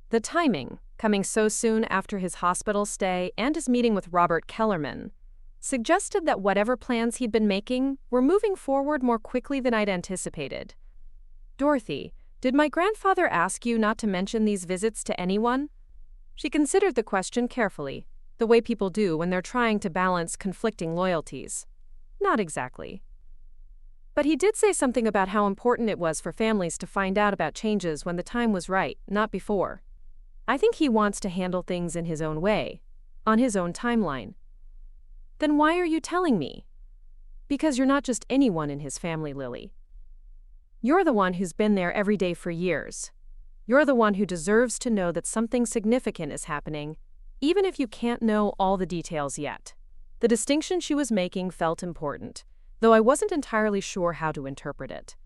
The timing, coming so soon after his hospital stay and his meeting with Robert Kellerman, suggested that whatever plans he'd been making were moving forward more quickly than I'd anticipated. "Dorothy, did my grandfather ask you not to mention these visits to anyone?" She considered the question carefully, the way people do when they're trying to balance conflicting loyalties. "Not exactly. But he did say something about how important it was for families to find out about changes when the time was right, not before. I think he wants to handle things in his own way, on his own timeline." "Then why are you telling me?" "Because you're not just anyone in his family, Lily. You're the one who's been there every day for years. You're the one who deserves to know that something significant is happening, even if you can't know all the details yet." The distinction she was making felt important, though I wasn't entirely sure how to interpret it.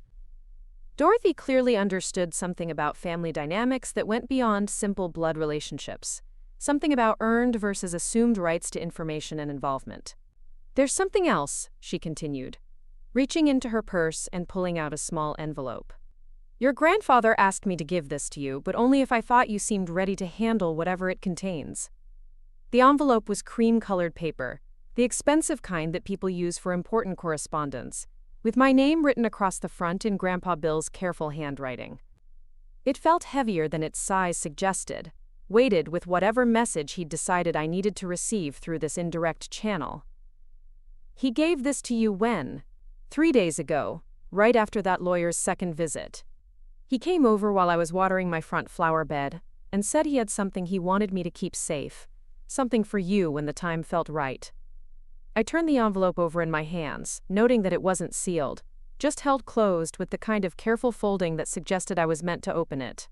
Dorothy clearly understood something about family dynamics that went beyond simple blood relationships, something about earned versus assumed rights to information and involvement. "There's something else," she continued, reaching into her purse and pulling out a small envelope. "Your grandfather asked me to give this to you, but only if I thought you seemed ready to handle whatever it contains." The envelope was cream-colored paper, the expensive kind that people use for important correspondence, with my name written across the front in Grandpa Bill's careful handwriting. It felt heavier than its size suggested, weighted with whatever message he'd decided I needed to receive through this indirect channel. "He gave this to you when?" "3 days ago, right after that lawyer's second visit. He came over while I was watering my front flower bed and said he had something he wanted me to keep safe, something for you when the time felt right." I turned the envelope over in my hands, noting that it wasn't sealed, just held closed with the kind of careful folding that suggested I was meant to open it.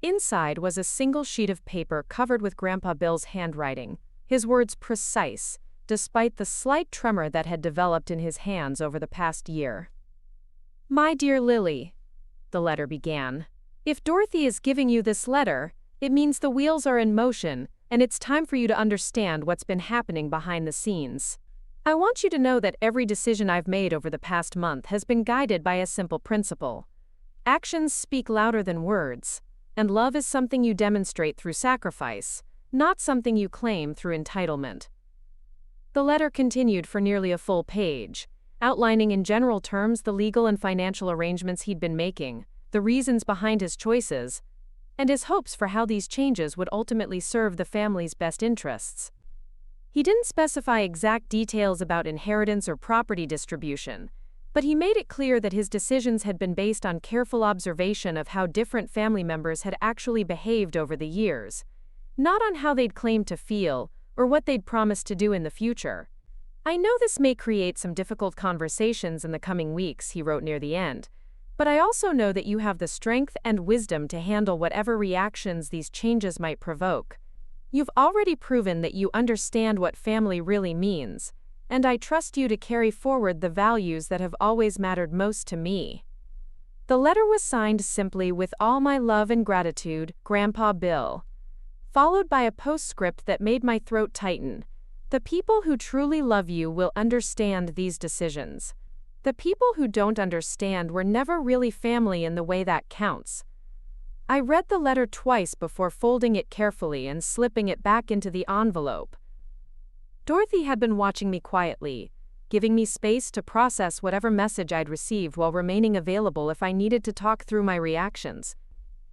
Inside was a single sheet of paper covered with Grandpa Bill's handwriting, his words precise, despite the slight tremor that had developed in his hands over the past year. "My dear Lily," the letter began, "if Dorothy is giving you this letter, it means the wheels are in motion, and it's time for you to understand what's been happening behind the scenes. I want you to know that every decision I've made over the past month has been guided by a simple principle. Actions speak louder than words, and love is something you demonstrate through sacrifice, not something you claim through entitlement." The letter continued for nearly a full page, outlining in general terms the legal and financial arrangements he'd been making, the reasons behind his choices, and his hopes for how these changes would ultimately serve the family's best interests. He didn't specify exact details about inheritance or property distribution, but he made it clear that his decisions had been based on careful observation of how different family members had actually behaved over the years, not on how they'd claimed to feel or what they'd promised to do in the future. "I know this may create some difficult conversations in the coming weeks," he wrote near the end, "but I also know that you have the strength and wisdom to handle whatever reactions these changes might provoke. You've already proven that you understand what family really means, and I trust you to carry forward the values that have always mattered most to me." The letter was signed simply "With all my love and gratitude, Grandpa Bill," followed by a postscript that made my throat tighten. "The people who truly love you will understand these decisions. The people who don't understand were never really family in the way that counts." I read the letter twice before folding it carefully and slipping it back into the envelope. Dorothy had been watching me quietly, giving me space to process whatever message I'd received while remaining available if I needed to talk through my reactions.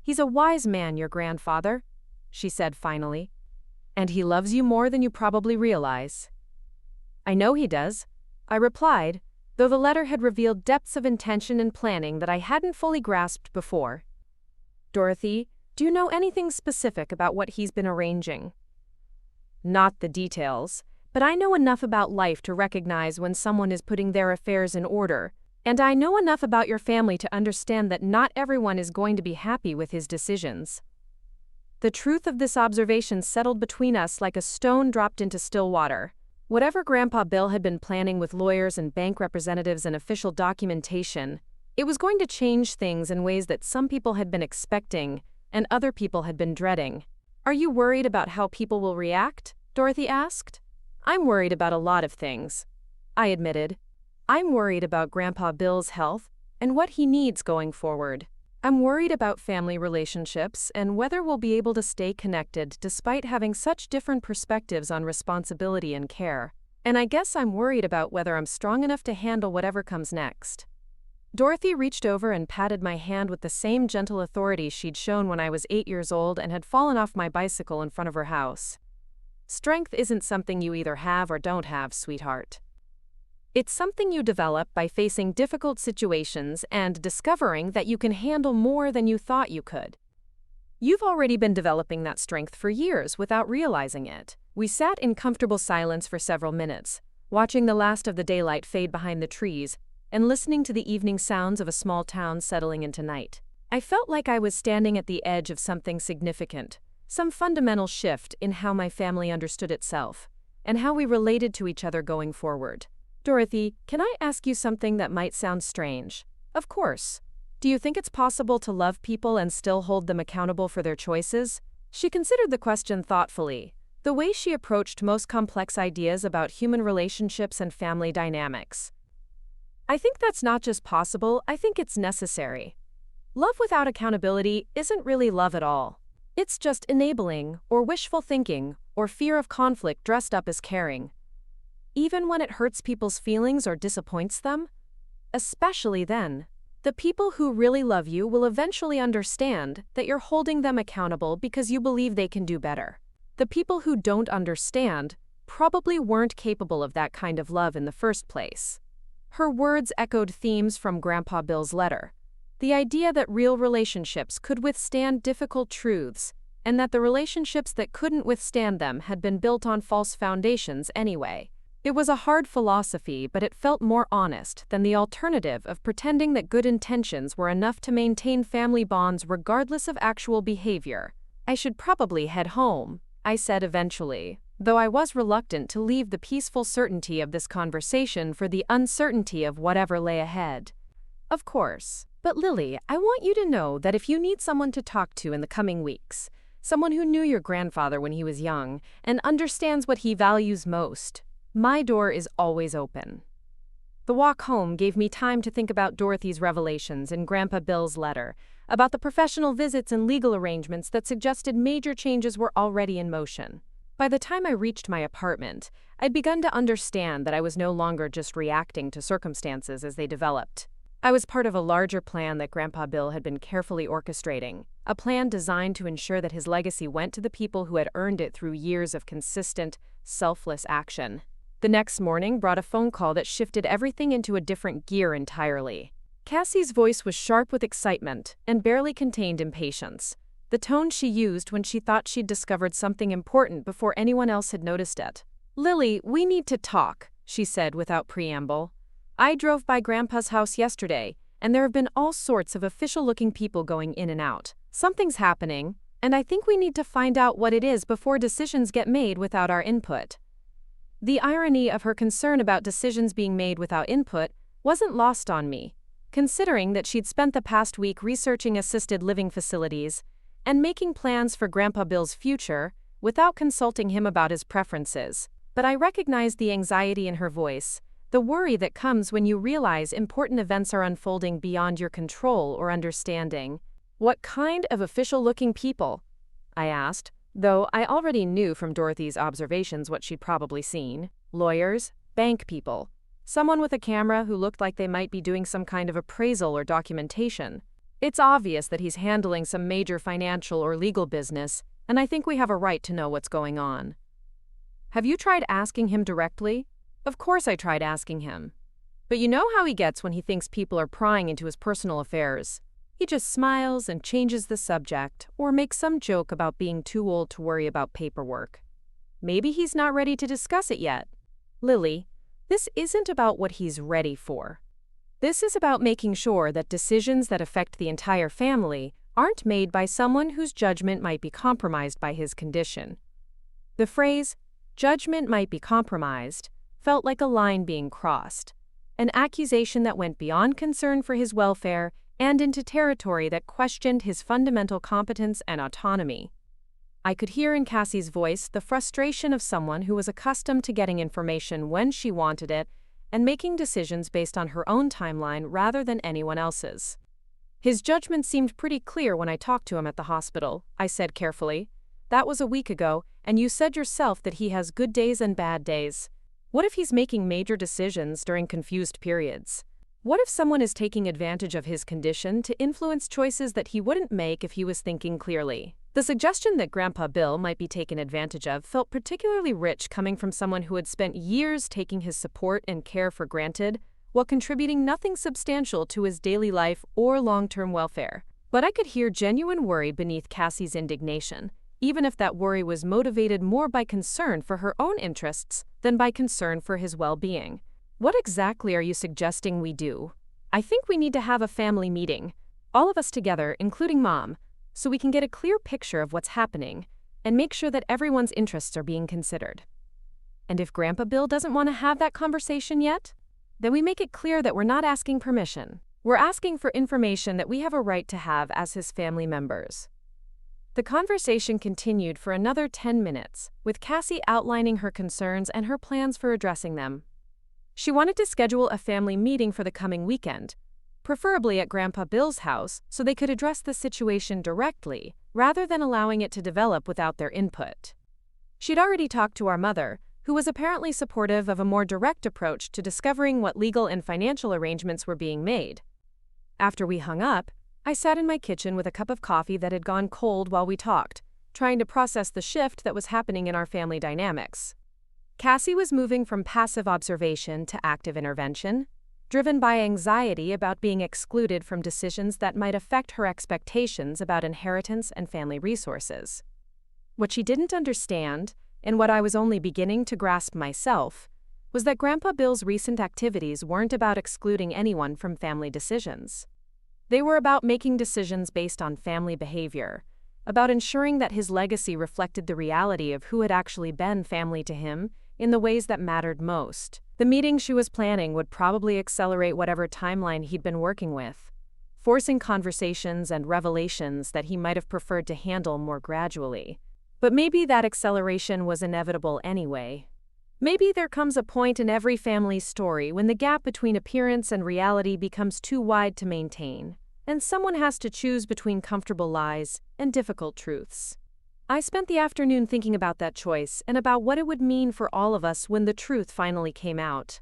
"He's a wise man, your grandfather," she said finally. "And he loves you more than you probably realize." "I know he does," I replied, though the letter had revealed depths of intention and planning that I hadn't fully grasped before. "Dorothy, do you know anything specific about what he's been arranging?" "Not the details, but I know enough about life to recognize when someone is putting their affairs in order, and I know enough about your family to understand that not everyone is going to be happy with his decisions." The truth of this observation settled between us like a stone dropped into still water. Whatever Grandpa Bill had been planning with lawyers and bank representatives and official documentation, it was going to change things in ways that some people had been expecting and other people had been dreading. "Are you worried about how people will react?" Dorothy asked. "I'm worried about a lot of things," I admitted. "I'm worried about Grandpa Bill's health and what he needs going forward. I'm worried about family relationships and whether we'll be able to stay connected despite having such different perspectives on responsibility and care. And I guess I'm worried about whether I'm strong enough to handle whatever comes next." Dorothy reached over and patted my hand with the same gentle authority she'd shown when I was 8 years old and had fallen off my bicycle in front of her house. "Strength isn't something you either have or don't have, sweetheart. It's something you develop by facing difficult situations and discovering that you can handle more than you thought you could. You've already been developing that strength for years without realizing it." We sat in comfortable silence for several minutes, watching the last of the daylight fade behind the trees and listening to the evening sounds of a small town settling into night. I felt like I was standing at the edge of something significant, some fundamental shift in how my family understood itself and how we related to each other going forward. "Dorothy, can I ask you something that might sound strange?" "Of course. Do you think it's possible to love people and still hold them accountable for their choices?" She considered the question thoughtfully, the way she approached most complex ideas about human relationships and family dynamics. "I think that's not just possible, I think it's necessary. Love without accountability isn't really love at all. It's just enabling, or wishful thinking, or fear of conflict dressed up as caring. Even when it hurts people's feelings or disappoints them? Especially then. The people who really love you will eventually understand that you're holding them accountable because you believe they can do better. The people who don't understand probably weren't capable of that kind of love in the first place." Her words echoed themes from Grandpa Bill's letter. The idea that real relationships could withstand difficult truths, and that the relationships that couldn't withstand them had been built on false foundations anyway. It was a hard philosophy, but it felt more honest than the alternative of pretending that good intentions were enough to maintain family bonds regardless of actual behavior. "I should probably head home," I said eventually, though I was reluctant to leave the peaceful certainty of this conversation for the uncertainty of whatever lay ahead. "Of course. But Lily, I want you to know that if you need someone to talk to in the coming weeks, someone who knew your grandfather when he was young and understands what he values most, my door is always open." The walk home gave me time to think about Dorothy's revelations in Grandpa Bill's letter, about the professional visits and legal arrangements that suggested major changes were already in motion. By the time I reached my apartment, I'd begun to understand that I was no longer just reacting to circumstances as they developed. I was part of a larger plan that Grandpa Bill had been carefully orchestrating, a plan designed to ensure that his legacy went to the people who had earned it through years of consistent, selfless action. The next morning brought a phone call that shifted everything into a different gear entirely. Cassie's voice was sharp with excitement and barely contained impatience, the tone she used when she thought she'd discovered something important before anyone else had noticed it. "Lily, we need to talk," she said without preamble. "I drove by Grandpa's house yesterday, and there have been all sorts of official-looking people going in and out. Something's happening, and I think we need to find out what it is before decisions get made without our input." The irony of her concern about decisions being made without input wasn't lost on me, considering that she'd spent the past week researching assisted living facilities and making plans for Grandpa Bill's future without consulting him about his preferences. But I recognized the anxiety in her voice, the worry that comes when you realize important events are unfolding beyond your control or understanding. "What kind of official-looking people?" I asked, though I already knew from Dorothy's observations what she'd probably seen. "Lawyers, bank people, someone with a camera who looked like they might be doing some kind of appraisal or documentation. It's obvious that he's handling some major financial or legal business, and I think we have a right to know what's going on." "Have you tried asking him directly?" "Of course I tried asking him." But you know how he gets when he thinks people are prying into his personal affairs. He just smiles and changes the subject, or makes some joke about being too old to worry about paperwork. Maybe he's not ready to discuss it yet. Lily, this isn't about what he's ready for. This is about making sure that decisions that affect the entire family aren't made by someone whose judgment might be compromised by his condition. The phrase, "judgment might be compromised," felt like a line being crossed, an accusation that went beyond concern for his welfare and into territory that questioned his fundamental competence and autonomy. I could hear in Cassie's voice the frustration of someone who was accustomed to getting information when she wanted it and making decisions based on her own timeline rather than anyone else's. His judgment seemed pretty clear when I talked to him at the hospital, I said carefully. That was a week ago, and you said yourself that he has good days and bad days. What if he's making major decisions during confused periods? What if someone is taking advantage of his condition to influence choices that he wouldn't make if he was thinking clearly? The suggestion that Grandpa Bill might be taken advantage of felt particularly rich coming from someone who had spent years taking his support and care for granted, while contributing nothing substantial to his daily life or long-term welfare. But I could hear genuine worry beneath Cassie's indignation, even if that worry was motivated more by concern for her own interests than by concern for his well-being. What exactly are you suggesting we do? I think we need to have a family meeting, all of us together, including Mom, so we can get a clear picture of what's happening and make sure that everyone's interests are being considered. And if Grandpa Bill doesn't want to have that conversation yet, then we make it clear that we're not asking permission. We're asking for information that we have a right to have as his family members. The conversation continued for another 10 minutes, with Cassie outlining her concerns and her plans for addressing them. She wanted to schedule a family meeting for the coming weekend, preferably at Grandpa Bill's house, so they could address the situation directly, rather than allowing it to develop without their input. She'd already talked to our mother, who was apparently supportive of a more direct approach to discovering what legal and financial arrangements were being made. After we hung up, I sat in my kitchen with a cup of coffee that had gone cold while we talked, trying to process the shift that was happening in our family dynamics. Cassie was moving from passive observation to active intervention, driven by anxiety about being excluded from decisions that might affect her expectations about inheritance and family resources. What she didn't understand, and what I was only beginning to grasp myself, was that Grandpa Bill's recent activities weren't about excluding anyone from family decisions. They were about making decisions based on family behavior, about ensuring that his legacy reflected the reality of who had actually been family to him in the ways that mattered most. The meeting she was planning would probably accelerate whatever timeline he'd been working with, forcing conversations and revelations that he might have preferred to handle more gradually. But maybe that acceleration was inevitable anyway. Maybe there comes a point in every family's story when the gap between appearance and reality becomes too wide to maintain, and someone has to choose between comfortable lies and difficult truths. I spent the afternoon thinking about that choice and about what it would mean for all of us when the truth finally came out.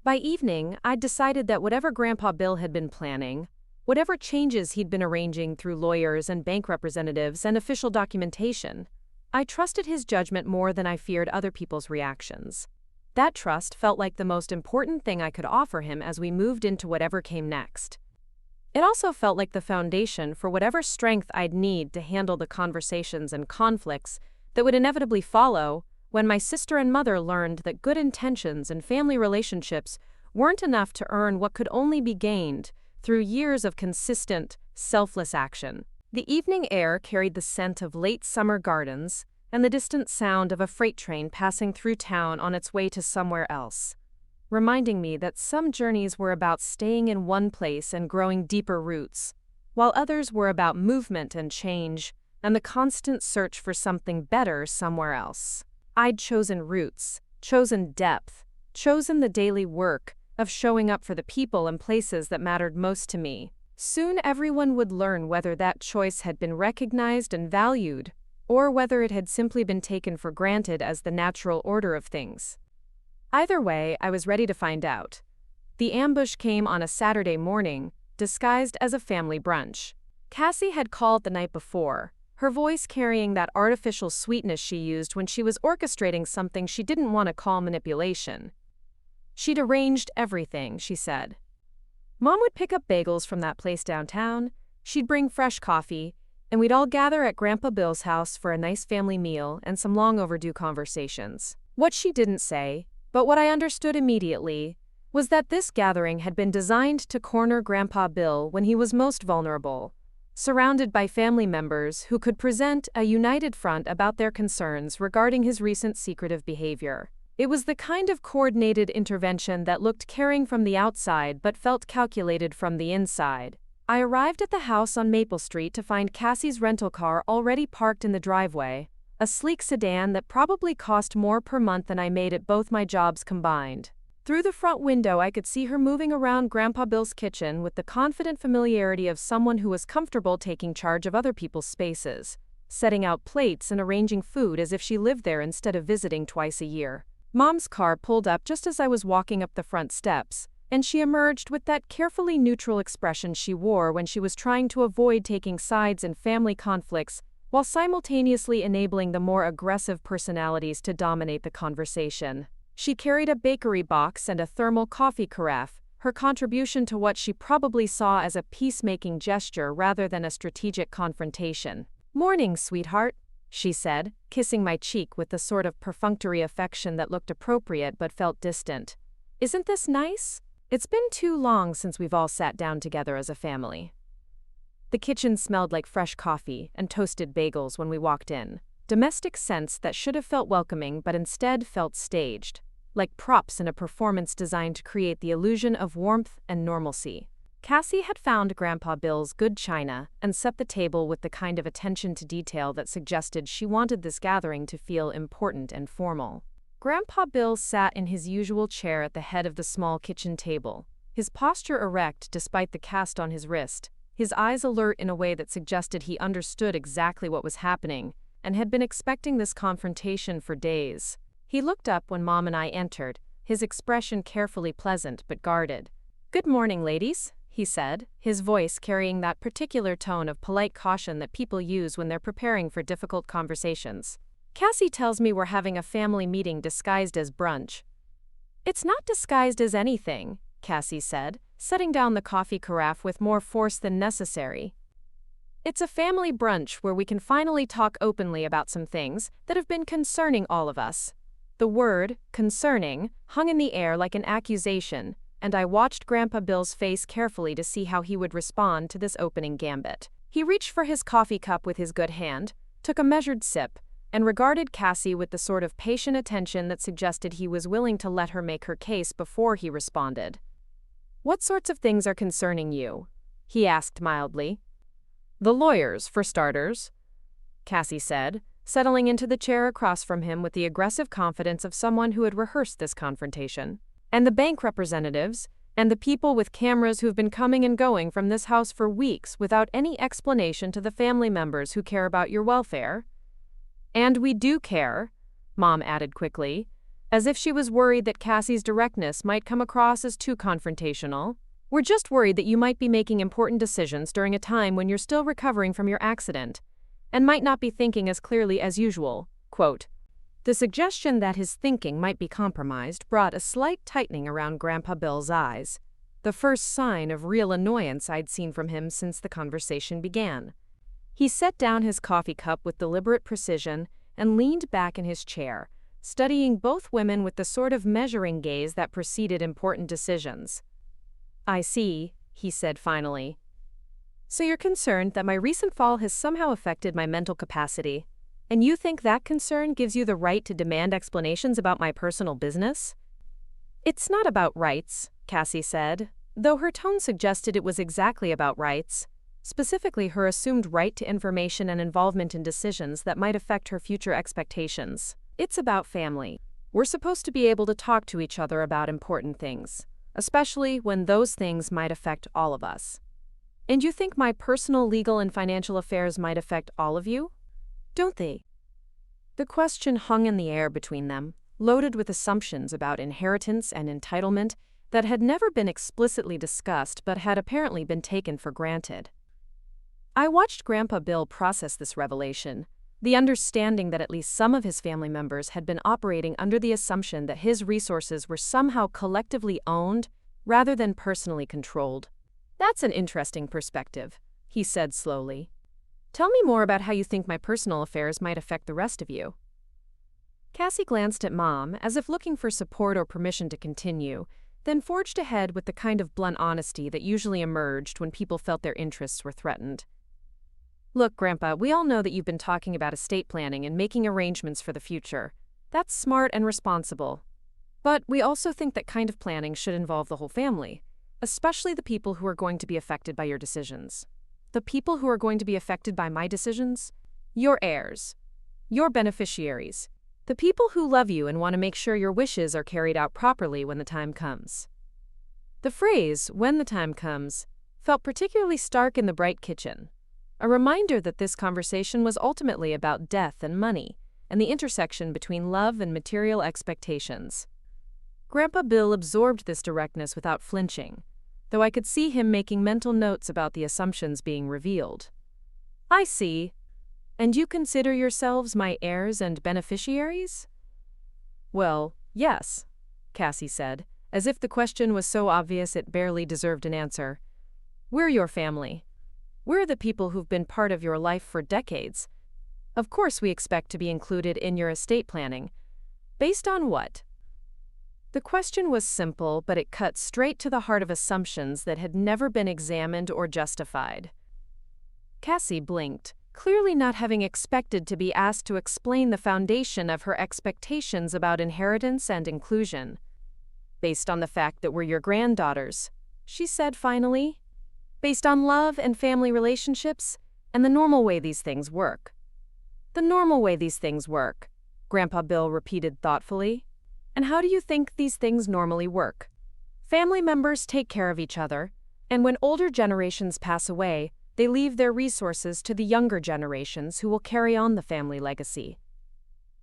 By evening, I'd decided that whatever Grandpa Bill had been planning, whatever changes he'd been arranging through lawyers and bank representatives and official documentation, I trusted his judgment more than I feared other people's reactions. That trust felt like the most important thing I could offer him as we moved into whatever came next. It also felt like the foundation for whatever strength I'd need to handle the conversations and conflicts that would inevitably follow when my sister and mother learned that good intentions and family relationships weren't enough to earn what could only be gained through years of consistent, selfless action. The evening air carried the scent of late summer gardens and the distant sound of a freight train passing through town on its way to somewhere else, reminding me that some journeys were about staying in one place and growing deeper roots, while others were about movement and change and the constant search for something better somewhere else. I'd chosen roots, chosen depth, chosen the daily work of showing up for the people and places that mattered most to me. Soon everyone would learn whether that choice had been recognized and valued, or whether it had simply been taken for granted as the natural order of things. Either way, I was ready to find out. The ambush came on a Saturday morning, disguised as a family brunch. Cassie had called the night before, her voice carrying that artificial sweetness she used when she was orchestrating something she didn't want to call manipulation. She'd arranged everything, she said. Mom would pick up bagels from that place downtown, she'd bring fresh coffee, and we'd all gather at Grandpa Bill's house for a nice family meal and some long overdue conversations. What she didn't say, but what I understood immediately, was that this gathering had been designed to corner Grandpa Bill when he was most vulnerable, surrounded by family members who could present a united front about their concerns regarding his recent secretive behavior. It was the kind of coordinated intervention that looked caring from the outside but felt calculated from the inside. I arrived at the house on Maple Street to find Cassie's rental car already parked in the driveway, a sleek sedan that probably cost more per month than I made at both my jobs combined. Through the front window I could see her moving around Grandpa Bill's kitchen with the confident familiarity of someone who was comfortable taking charge of other people's spaces, setting out plates and arranging food as if she lived there instead of visiting twice a year. Mom's car pulled up just as I was walking up the front steps, and she emerged with that carefully neutral expression she wore when she was trying to avoid taking sides in family conflicts while simultaneously enabling the more aggressive personalities to dominate the conversation. She carried a bakery box and a thermal coffee carafe, her contribution to what she probably saw as a peacemaking gesture rather than a strategic confrontation. "Morning, sweetheart," she said, kissing my cheek with the sort of perfunctory affection that looked appropriate but felt distant. "Isn't this nice? It's been too long since we've all sat down together as a family." The kitchen smelled like fresh coffee and toasted bagels when we walked in, domestic scents that should have felt welcoming but instead felt staged, like props in a performance designed to create the illusion of warmth and normalcy. Cassie had found Grandpa Bill's good china and set the table with the kind of attention to detail that suggested she wanted this gathering to feel important and formal. Grandpa Bill sat in his usual chair at the head of the small kitchen table, his posture erect despite the cast on his wrist, his eyes alert in a way that suggested he understood exactly what was happening and had been expecting this confrontation for days. He looked up when Mom and I entered, his expression carefully pleasant but guarded. "Good morning, ladies," he said, his voice carrying that particular tone of polite caution that people use when they're preparing for difficult conversations. "Cassie tells me we're having a family meeting disguised as brunch." "It's not disguised as anything," Cassie said, setting down the coffee carafe with more force than necessary. "It's a family brunch where we can finally talk openly about some things that have been concerning all of us." The word, concerning, hung in the air like an accusation, and I watched Grandpa Bill's face carefully to see how he would respond to this opening gambit. He reached for his coffee cup with his good hand, took a measured sip, and regarded Cassie with the sort of patient attention that suggested he was willing to let her make her case before he responded. "What sorts of things are concerning you?" he asked mildly. "The lawyers, for starters," Cassie said, settling into the chair across from him with the aggressive confidence of someone who had rehearsed this confrontation. "And the bank representatives, and the people with cameras who've been coming and going from this house for weeks without any explanation to the family members who care about your welfare." "And we do care," Mom added quickly, as if she was worried that Cassie's directness might come across as too confrontational. "We're just worried that you might be making important decisions during a time when you're still recovering from your accident, and might not be thinking as clearly as usual." Quote. The suggestion that his thinking might be compromised brought a slight tightening around Grandpa Bill's eyes, the first sign of real annoyance I'd seen from him since the conversation began. He set down his coffee cup with deliberate precision and leaned back in his chair, studying both women with the sort of measuring gaze that preceded important decisions. "I see," he said finally. "So you're concerned that my recent fall has somehow affected my mental capacity, and you think that concern gives you the right to demand explanations about my personal business?" "It's not about rights," Cassie said, though her tone suggested it was exactly about rights, specifically her assumed right to information and involvement in decisions that might affect her future expectations. "It's about family. We're supposed to be able to talk to each other about important things, especially when those things might affect all of us. And you think my personal legal and financial affairs might affect all of you? Don't they?" The question hung in the air between them, loaded with assumptions about inheritance and entitlement that had never been explicitly discussed but had apparently been taken for granted. I watched Grandpa Bill process this revelation, The understanding that at least some of his family members had been operating under the assumption that his resources were somehow collectively owned rather than personally controlled. That's an interesting perspective, he said slowly. Tell me more about how you think my personal affairs might affect the rest of you. Cassie glanced at Mom, as if looking for support or permission to continue, then forged ahead with the kind of blunt honesty that usually emerged when people felt their interests were threatened. Look, Grandpa, we all know that you've been talking about estate planning and making arrangements for the future. That's smart and responsible. But we also think that kind of planning should involve the whole family, especially the people who are going to be affected by your decisions. The people who are going to be affected by my decisions? Your heirs. Your beneficiaries. The people who love you and want to make sure your wishes are carried out properly when the time comes. The phrase, when the time comes, felt particularly stark in the bright kitchen. A reminder that this conversation was ultimately about death and money, and the intersection between love and material expectations. Grandpa Bill absorbed this directness without flinching, though I could see him making mental notes about the assumptions being revealed. I see. And you consider yourselves my heirs and beneficiaries? Well, yes, Cassie said, as if the question was so obvious it barely deserved an answer. We're your family. We're the people who've been part of your life for decades. Of course we expect to be included in your estate planning. Based on what? The question was simple, but it cut straight to the heart of assumptions that had never been examined or justified. Cassie blinked, clearly not having expected to be asked to explain the foundation of her expectations about inheritance and inclusion. Based on the fact that we're your granddaughters, she said finally. Based on love and family relationships, and the normal way these things work. The normal way these things work, Grandpa Bill repeated thoughtfully. And how do you think these things normally work? Family members take care of each other, and when older generations pass away, they leave their resources to the younger generations who will carry on the family legacy.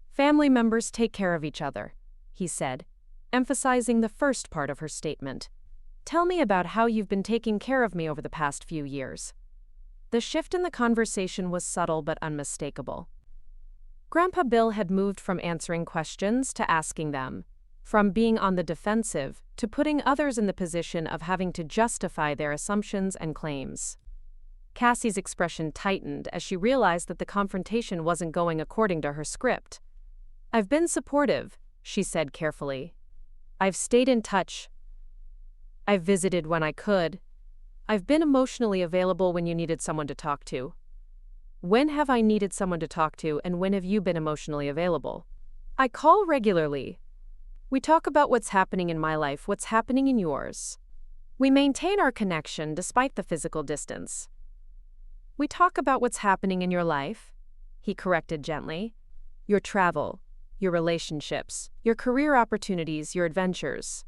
Family members take care of each other, he said, emphasizing the first part of her statement. Tell me about how you've been taking care of me over the past few years. The shift in the conversation was subtle but unmistakable. Grandpa Bill had moved from answering questions to asking them, from being on the defensive to putting others in the position of having to justify their assumptions and claims. Cassie's expression tightened as she realized that the confrontation wasn't going according to her script. I've been supportive, she said carefully. I've stayed in touch. I've visited when I could. I've been emotionally available when you needed someone to talk to. When have I needed someone to talk to, and when have you been emotionally available? I call regularly. We talk about what's happening in my life, what's happening in yours. We maintain our connection despite the physical distance. We talk about what's happening in your life, he corrected gently. Your travel, your relationships, your career opportunities, your adventures.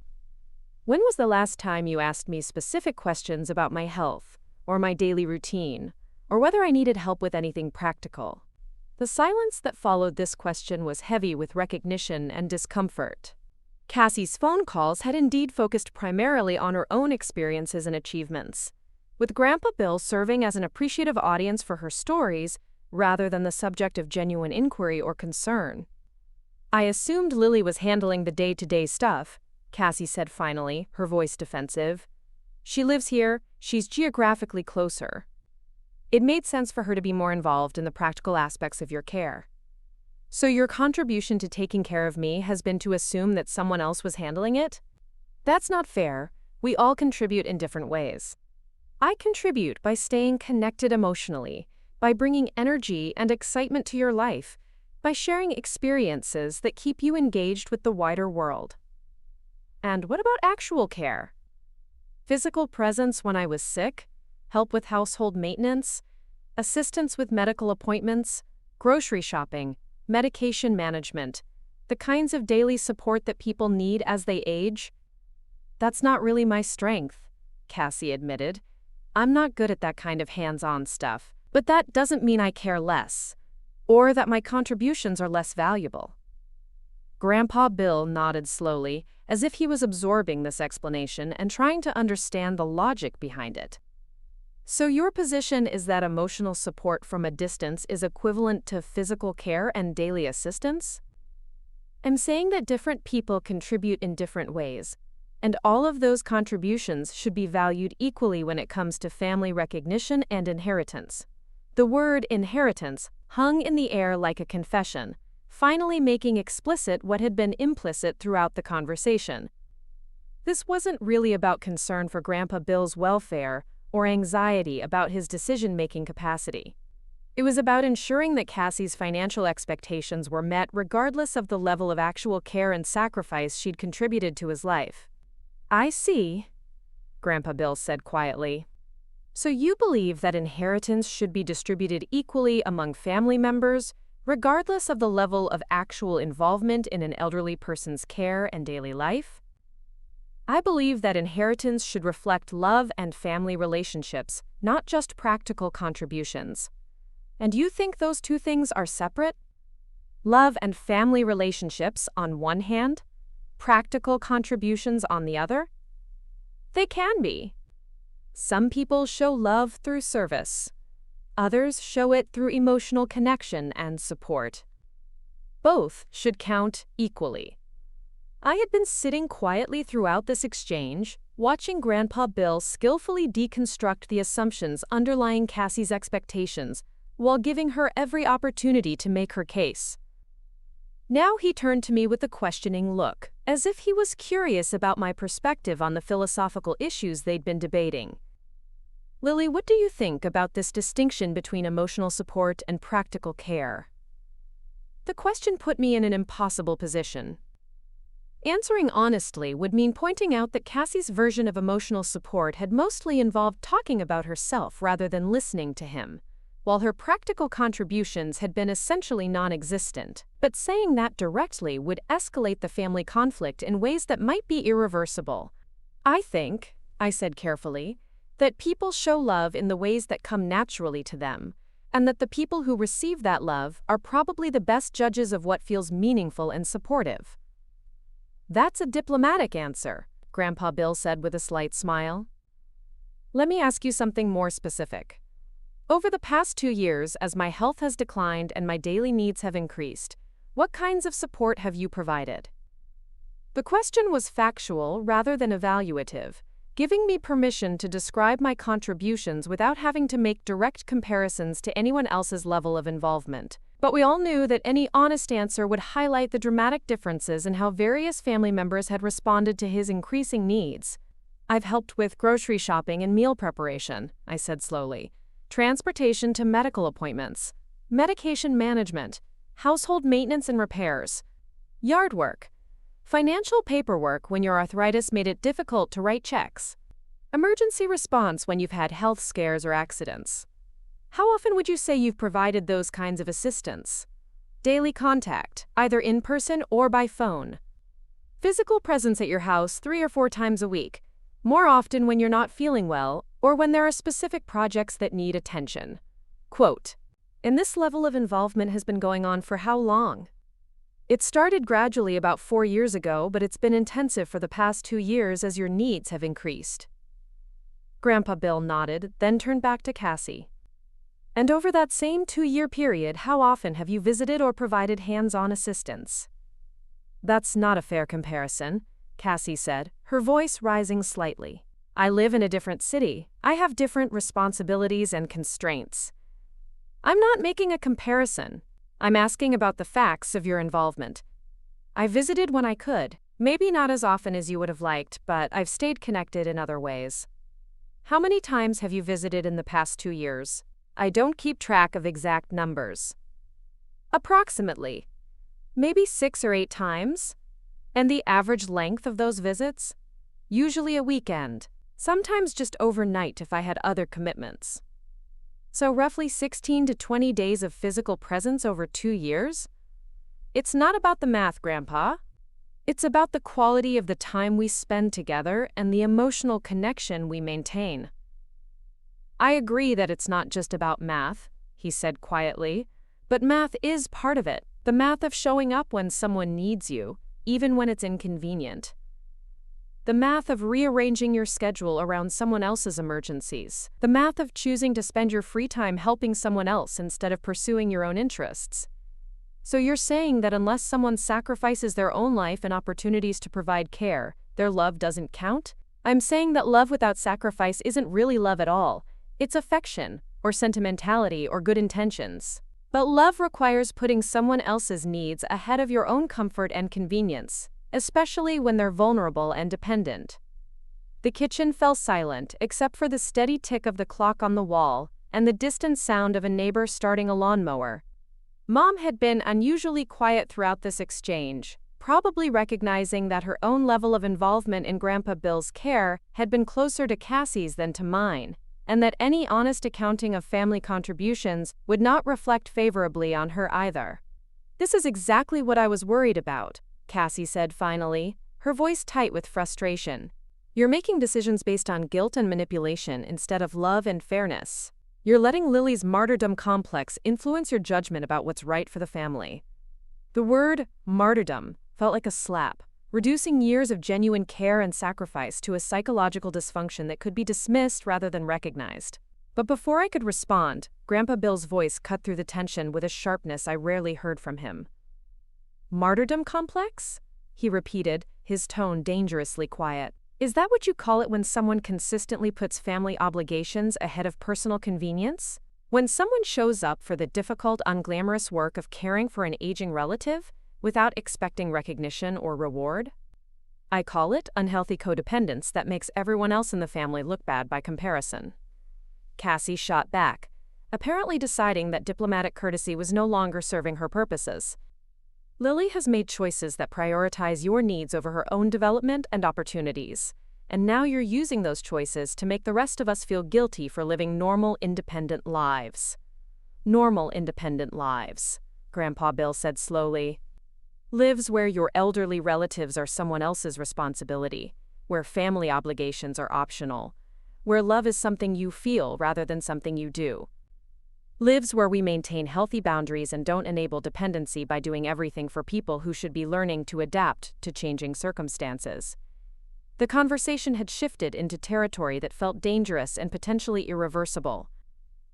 When was the last time you asked me specific questions about my health, or my daily routine, or whether I needed help with anything practical? The silence that followed this question was heavy with recognition and discomfort. Cassie's phone calls had indeed focused primarily on her own experiences and achievements, with Grandpa Bill serving as an appreciative audience for her stories rather than the subject of genuine inquiry or concern. I assumed Lily was handling the day-to-day stuff, Cassie said finally, her voice defensive. She lives here, she's geographically closer. It made sense for her to be more involved in the practical aspects of your care. So your contribution to taking care of me has been to assume that someone else was handling it? That's not fair. We all contribute in different ways. I contribute by staying connected emotionally, by bringing energy and excitement to your life, by sharing experiences that keep you engaged with the wider world. And what about actual care? Physical presence when I was sick, help with household maintenance, assistance with medical appointments, grocery shopping, medication management, the kinds of daily support that people need as they age? That's not really my strength, Cassie admitted. I'm not good at that kind of hands-on stuff, but that doesn't mean I care less, or that my contributions are less valuable. Grandpa Bill nodded slowly, as if he was absorbing this explanation and trying to understand the logic behind it. So your position is that emotional support from a distance is equivalent to physical care and daily assistance? I'm saying that different people contribute in different ways, and all of those contributions should be valued equally when it comes to family recognition and inheritance. The word inheritance hung in the air like a confession, finally making explicit what had been implicit throughout the conversation. This wasn't really about concern for Grandpa Bill's welfare or anxiety about his decision-making capacity. It was about ensuring that Cassie's financial expectations were met regardless of the level of actual care and sacrifice she'd contributed to his life. I see, Grandpa Bill said quietly. So you believe that inheritance should be distributed equally among family members, regardless of the level of actual involvement in an elderly person's care and daily life? I believe that inheritance should reflect love and family relationships, not just practical contributions. And you think those two things are separate? Love and family relationships on one hand, practical contributions on the other? They can be. Some people show love through service. Others show it through emotional connection and support. Both should count equally. I had been sitting quietly throughout this exchange, watching Grandpa Bill skillfully deconstruct the assumptions underlying Cassie's expectations, while giving her every opportunity to make her case. Now he turned to me with a questioning look, as if he was curious about my perspective on the philosophical issues they'd been debating. Lily, what do you think about this distinction between emotional support and practical care? The question put me in an impossible position. Answering honestly would mean pointing out that Cassie's version of emotional support had mostly involved talking about herself rather than listening to him, while her practical contributions had been essentially non-existent. But saying that directly would escalate the family conflict in ways that might be irreversible. I think, I said carefully, that people show love in the ways that come naturally to them, and that the people who receive that love are probably the best judges of what feels meaningful and supportive. That's a diplomatic answer, Grandpa Bill said with a slight smile. Let me ask you something more specific. Over the past 2 years, as my health has declined and my daily needs have increased, what kinds of support have you provided? The question was factual rather than evaluative, giving me permission to describe my contributions without having to make direct comparisons to anyone else's level of involvement. But we all knew that any honest answer would highlight the dramatic differences in how various family members had responded to his increasing needs. I've helped with grocery shopping and meal preparation, I said slowly, transportation to medical appointments, medication management, household maintenance and repairs, yard work, financial paperwork when your arthritis made it difficult to write checks, emergency response when you've had health scares or accidents. How often would you say you've provided those kinds of assistance? Daily contact, either in person or by phone. Physical presence at your house 3 or 4 times a week, more often when you're not feeling well or when there are specific projects that need attention. Quote, and this level of involvement has been going on for how long? It started gradually about 4 years ago, but it's been intensive for the past 2 years as your needs have increased. Grandpa Bill nodded, then turned back to Cassie. And over that same 2-year period, how often have you visited or provided hands-on assistance? That's not a fair comparison, Cassie said, her voice rising slightly. I live in a different city. I have different responsibilities and constraints. I'm not making a comparison. I'm asking about the facts of your involvement. I visited when I could, maybe not as often as you would have liked, but I've stayed connected in other ways. How many times have you visited in the past 2 years? I don't keep track of exact numbers. Approximately. Maybe 6 or 8 times. And the average length of those visits? Usually a weekend. Sometimes just overnight if I had other commitments. So roughly 16 to 20 days of physical presence over 2 years? It's not about the math, Grandpa. It's about the quality of the time we spend together and the emotional connection we maintain. I agree that it's not just about math, he said quietly, but math is part of it, the math of showing up when someone needs you, even when it's inconvenient. The math of rearranging your schedule around someone else's emergencies. The math of choosing to spend your free time helping someone else instead of pursuing your own interests. So you're saying that unless someone sacrifices their own life and opportunities to provide care, their love doesn't count? I'm saying that love without sacrifice isn't really love at all. It's affection, or sentimentality, or good intentions. But love requires putting someone else's needs ahead of your own comfort and convenience, especially when they're vulnerable and dependent. The kitchen fell silent except for the steady tick of the clock on the wall and the distant sound of a neighbor starting a lawnmower. Mom had been unusually quiet throughout this exchange, probably recognizing that her own level of involvement in Grandpa Bill's care had been closer to Cassie's than to mine, and that any honest accounting of family contributions would not reflect favorably on her either. "This is exactly what I was worried about," Cassie said finally, her voice tight with frustration. "You're making decisions based on guilt and manipulation instead of love and fairness. You're letting Lily's martyrdom complex influence your judgment about what's right for the family." The word martyrdom felt like a slap, reducing years of genuine care and sacrifice to a psychological dysfunction that could be dismissed rather than recognized. But before I could respond, Grandpa Bill's voice cut through the tension with a sharpness I rarely heard from him. "Martyrdom complex?" he repeated, his tone dangerously quiet. "Is that what you call it when someone consistently puts family obligations ahead of personal convenience? When someone shows up for the difficult, unglamorous work of caring for an aging relative without expecting recognition or reward? I call it unhealthy codependence that makes everyone else in the family look bad by comparison." Cassie shot back, apparently deciding that diplomatic courtesy was no longer serving her purposes. "Lily has made choices that prioritize your needs over her own development and opportunities, and now you're using those choices to make the rest of us feel guilty for living normal, independent lives." "Normal, independent lives," Grandpa Bill said slowly. "Lives where your elderly relatives are someone else's responsibility, where family obligations are optional, where love is something you feel rather than something you do. Lives where we maintain healthy boundaries and don't enable dependency by doing everything for people who should be learning to adapt to changing circumstances." The conversation had shifted into territory that felt dangerous and potentially irreversible.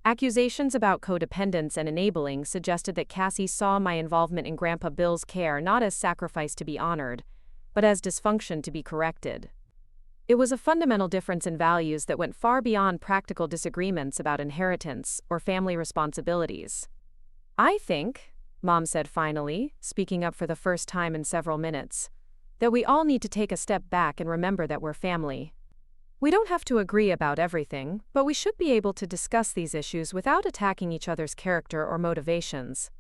Accusations about codependence and enabling suggested that Cassie saw my involvement in Grandpa Bill's care not as sacrifice to be honored, but as dysfunction to be corrected. It was a fundamental difference in values that went far beyond practical disagreements about inheritance or family responsibilities. "I think," Mom said finally, speaking up for the first time in several minutes, "that we all need to take a step back and remember that we're family. We don't have to agree about everything, but we should be able to discuss these issues without attacking each other's character or motivations."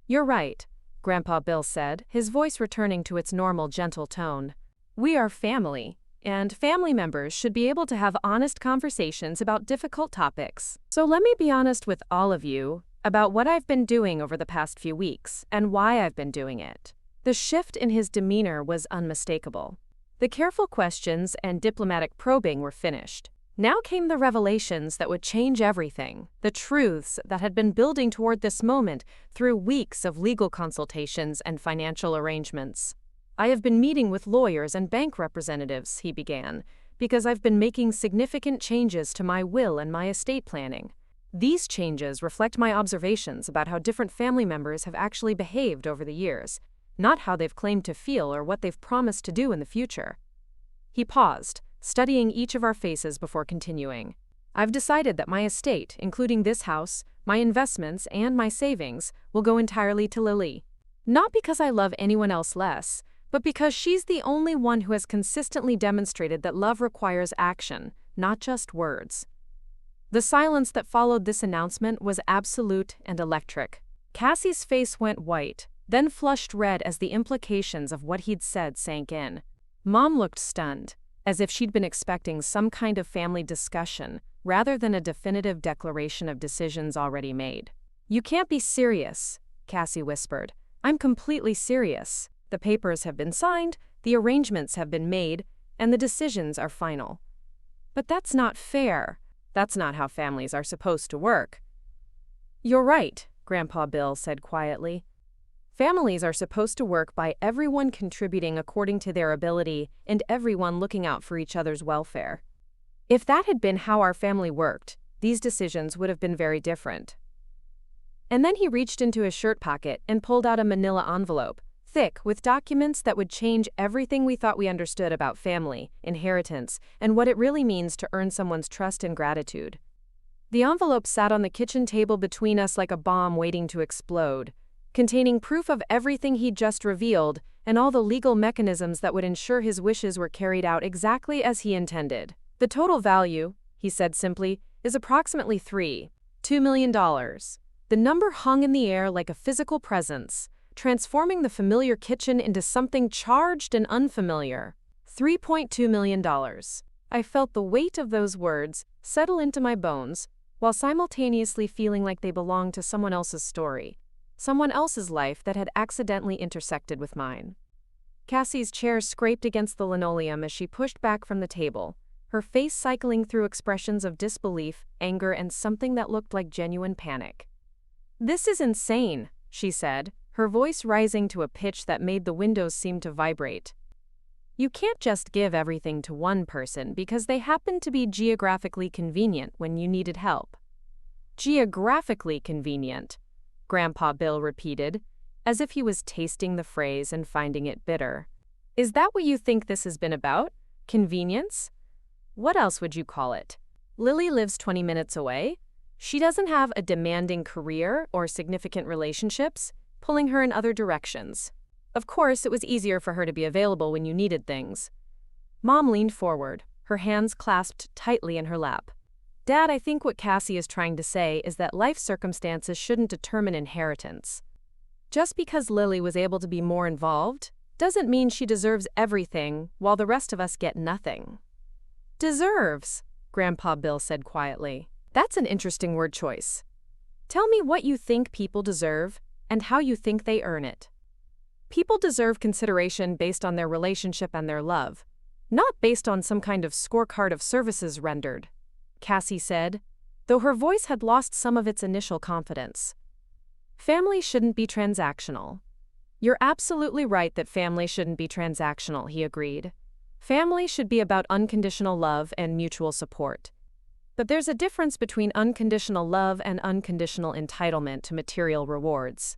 "You're right," Grandpa Bill said, his voice returning to its normal gentle tone. "We are family, and family members should be able to have honest conversations about difficult topics. So let me be honest with all of you about what I've been doing over the past few weeks and why I've been doing it." The shift in his demeanor was unmistakable. The careful questions and diplomatic probing were finished. Now came the revelations that would change everything, the truths that had been building toward this moment through weeks of legal consultations and financial arrangements. "I have been meeting with lawyers and bank representatives," he began, "because I've been making significant changes to my will and my estate planning. These changes reflect my observations about how different family members have actually behaved over the years, not how they've claimed to feel or what they've promised to do in the future." He paused, studying each of our faces before continuing. "I've decided that my estate, including this house, my investments, and my savings, will go entirely to Lily. Not because I love anyone else less, but because she's the only one who has consistently demonstrated that love requires action, not just words." The silence that followed this announcement was absolute and electric. Cassie's face went white, then flushed red as the implications of what he'd said sank in. Mom looked stunned, as if she'd been expecting some kind of family discussion rather than a definitive declaration of decisions already made. "You can't be serious," Cassie whispered. "I'm completely serious. The papers have been signed, the arrangements have been made, and the decisions are final." "But that's not fair. That's not how families are supposed to work." "You're right," Grandpa Bill said quietly. Families are supposed to work by everyone contributing according to their ability and everyone looking out for each other's welfare. If that had been how our family worked, these decisions would have been very different. And then he reached into his shirt pocket and pulled out a manila envelope, thick with documents that would change everything we thought we understood about family, inheritance, and what it really means to earn someone's trust and gratitude. The envelope sat on the kitchen table between us like a bomb waiting to explode, containing proof of everything he'd just revealed and all the legal mechanisms that would ensure his wishes were carried out exactly as he intended. The total value, he said simply, is approximately $2 million. The number hung in the air like a physical presence, transforming the familiar kitchen into something charged and unfamiliar. $3.2 million. I felt the weight of those words settle into my bones, while simultaneously feeling like they belonged to someone else's story, someone else's life that had accidentally intersected with mine. Cassie's chair scraped against the linoleum as she pushed back from the table, her face cycling through expressions of disbelief, anger, and something that looked like genuine panic. "This is insane," she said, her voice rising to a pitch that made the windows seem to vibrate. "You can't just give everything to one person because they happen to be geographically convenient when you needed help." "Geographically convenient," Grandpa Bill repeated, as if he was tasting the phrase and finding it bitter. "Is that what you think this has been about? Convenience? What else would you call it? Lily lives 20 minutes away. She doesn't have a demanding career or significant relationships, pulling her in other directions. Of course, it was easier for her to be available when you needed things." Mom leaned forward, her hands clasped tightly in her lap. "Dad, I think what Cassie is trying to say is that life circumstances shouldn't determine inheritance. Just because Lily was able to be more involved doesn't mean she deserves everything while the rest of us get nothing." "Deserves," Grandpa Bill said quietly. "That's an interesting word choice. Tell me what you think people deserve and how you think they earn it." "People deserve consideration based on their relationship and their love, not based on some kind of scorecard of services rendered," Cassie said, though her voice had lost some of its initial confidence. "Family shouldn't be transactional." "You're absolutely right that family shouldn't be transactional," he agreed. "Family should be about unconditional love and mutual support. But there's a difference between unconditional love and unconditional entitlement to material rewards."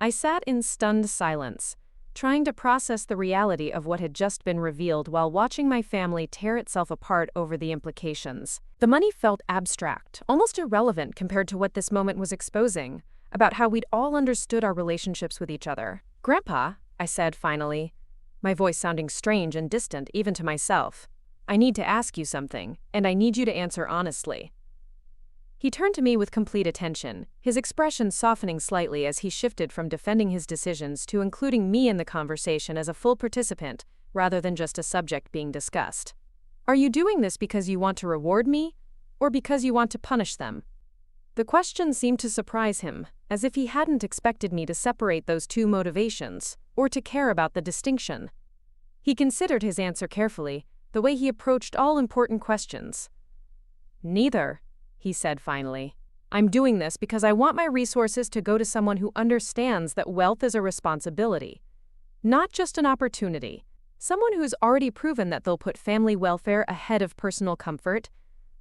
I sat in stunned silence, trying to process the reality of what had just been revealed while watching my family tear itself apart over the implications. The money felt abstract, almost irrelevant compared to what this moment was exposing, about how we'd all understood our relationships with each other. "Grandpa," I said finally, my voice sounding strange and distant even to myself, "I need to ask you something, and I need you to answer honestly." He turned to me with complete attention, his expression softening slightly as he shifted from defending his decisions to including me in the conversation as a full participant, rather than just a subject being discussed. "Are you doing this because you want to reward me, or because you want to punish them?" The question seemed to surprise him, as if he hadn't expected me to separate those two motivations, or to care about the distinction. He considered his answer carefully, the way he approached all important questions. "Neither," he said finally. "I'm doing this because I want my resources to go to someone who understands that wealth is a responsibility, not just an opportunity. Someone who's already proven that they'll put family welfare ahead of personal comfort,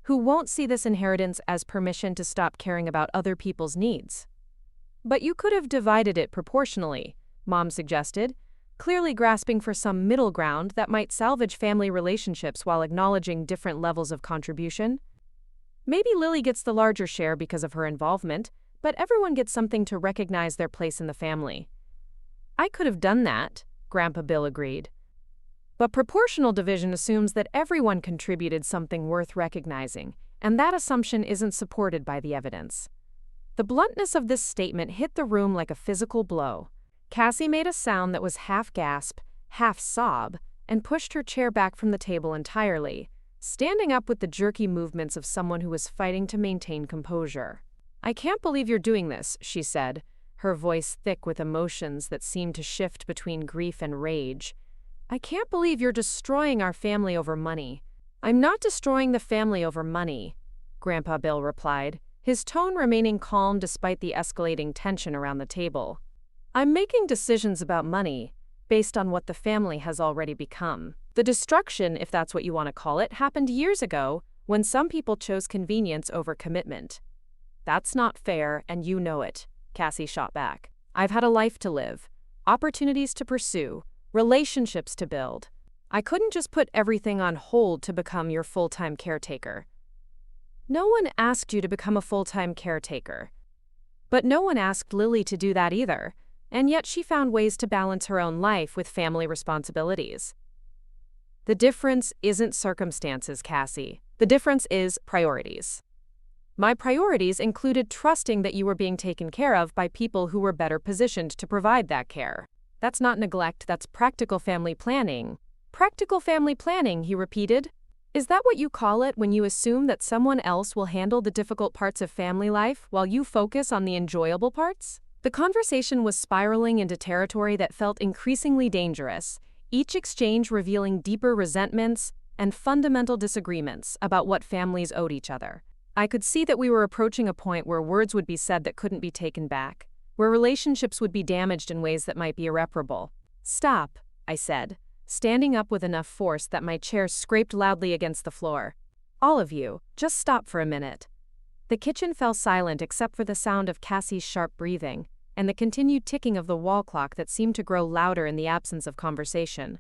who won't see this inheritance as permission to stop caring about other people's needs." "But you could have divided it proportionally," Mom suggested, clearly grasping for some middle ground that might salvage family relationships while acknowledging different levels of contribution. "Maybe Lily gets the larger share because of her involvement, but everyone gets something to recognize their place in the family." "I could have done that," Grandpa Bill agreed. "But proportional division assumes that everyone contributed something worth recognizing, and that assumption isn't supported by the evidence." The bluntness of this statement hit the room like a physical blow. Cassie made a sound that was half gasp, half sob, and pushed her chair back from the table entirely, standing up with the jerky movements of someone who was fighting to maintain composure. "I can't believe you're doing this," she said, her voice thick with emotions that seemed to shift between grief and rage. "I can't believe you're destroying our family over money." "I'm not destroying the family over money," Grandpa Bill replied, his tone remaining calm despite the escalating tension around the table. I'm making decisions about money based on what the family has already become. The destruction, if that's what you want to call it, happened years ago when some people chose convenience over commitment. That's not fair, and you know it, Cassie shot back. I've had a life to live, opportunities to pursue, relationships to build. I couldn't just put everything on hold to become your full-time caretaker. No one asked you to become a full-time caretaker. But no one asked Lily to do that either, and yet she found ways to balance her own life with family responsibilities. The difference isn't circumstances, Cassie. The difference is priorities. My priorities included trusting that you were being taken care of by people who were better positioned to provide that care. That's not neglect, that's practical family planning. Practical family planning, he repeated. Is that what you call it when you assume that someone else will handle the difficult parts of family life while you focus on the enjoyable parts? The conversation was spiraling into territory that felt increasingly dangerous, each exchange revealing deeper resentments and fundamental disagreements about what families owed each other. I could see that we were approaching a point where words would be said that couldn't be taken back, where relationships would be damaged in ways that might be irreparable. Stop, I said, standing up with enough force that my chair scraped loudly against the floor. All of you, just stop for a minute. The kitchen fell silent except for the sound of Cassie's sharp breathing and the continued ticking of the wall clock that seemed to grow louder in the absence of conversation.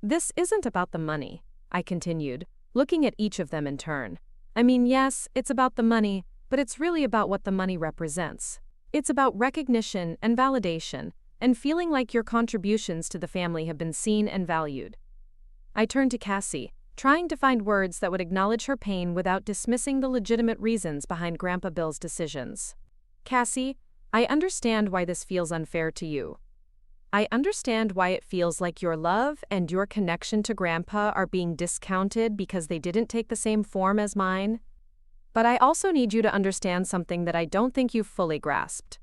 This isn't about the money, I continued, looking at each of them in turn. I mean, yes, it's about the money, but it's really about what the money represents. It's about recognition and validation, and feeling like your contributions to the family have been seen and valued. I turned to Cassie, trying to find words that would acknowledge her pain without dismissing the legitimate reasons behind Grandpa Bill's decisions. Cassie, I understand why this feels unfair to you. I understand why it feels like your love and your connection to Grandpa are being discounted because they didn't take the same form as mine. But I also need you to understand something that I don't think you've fully grasped.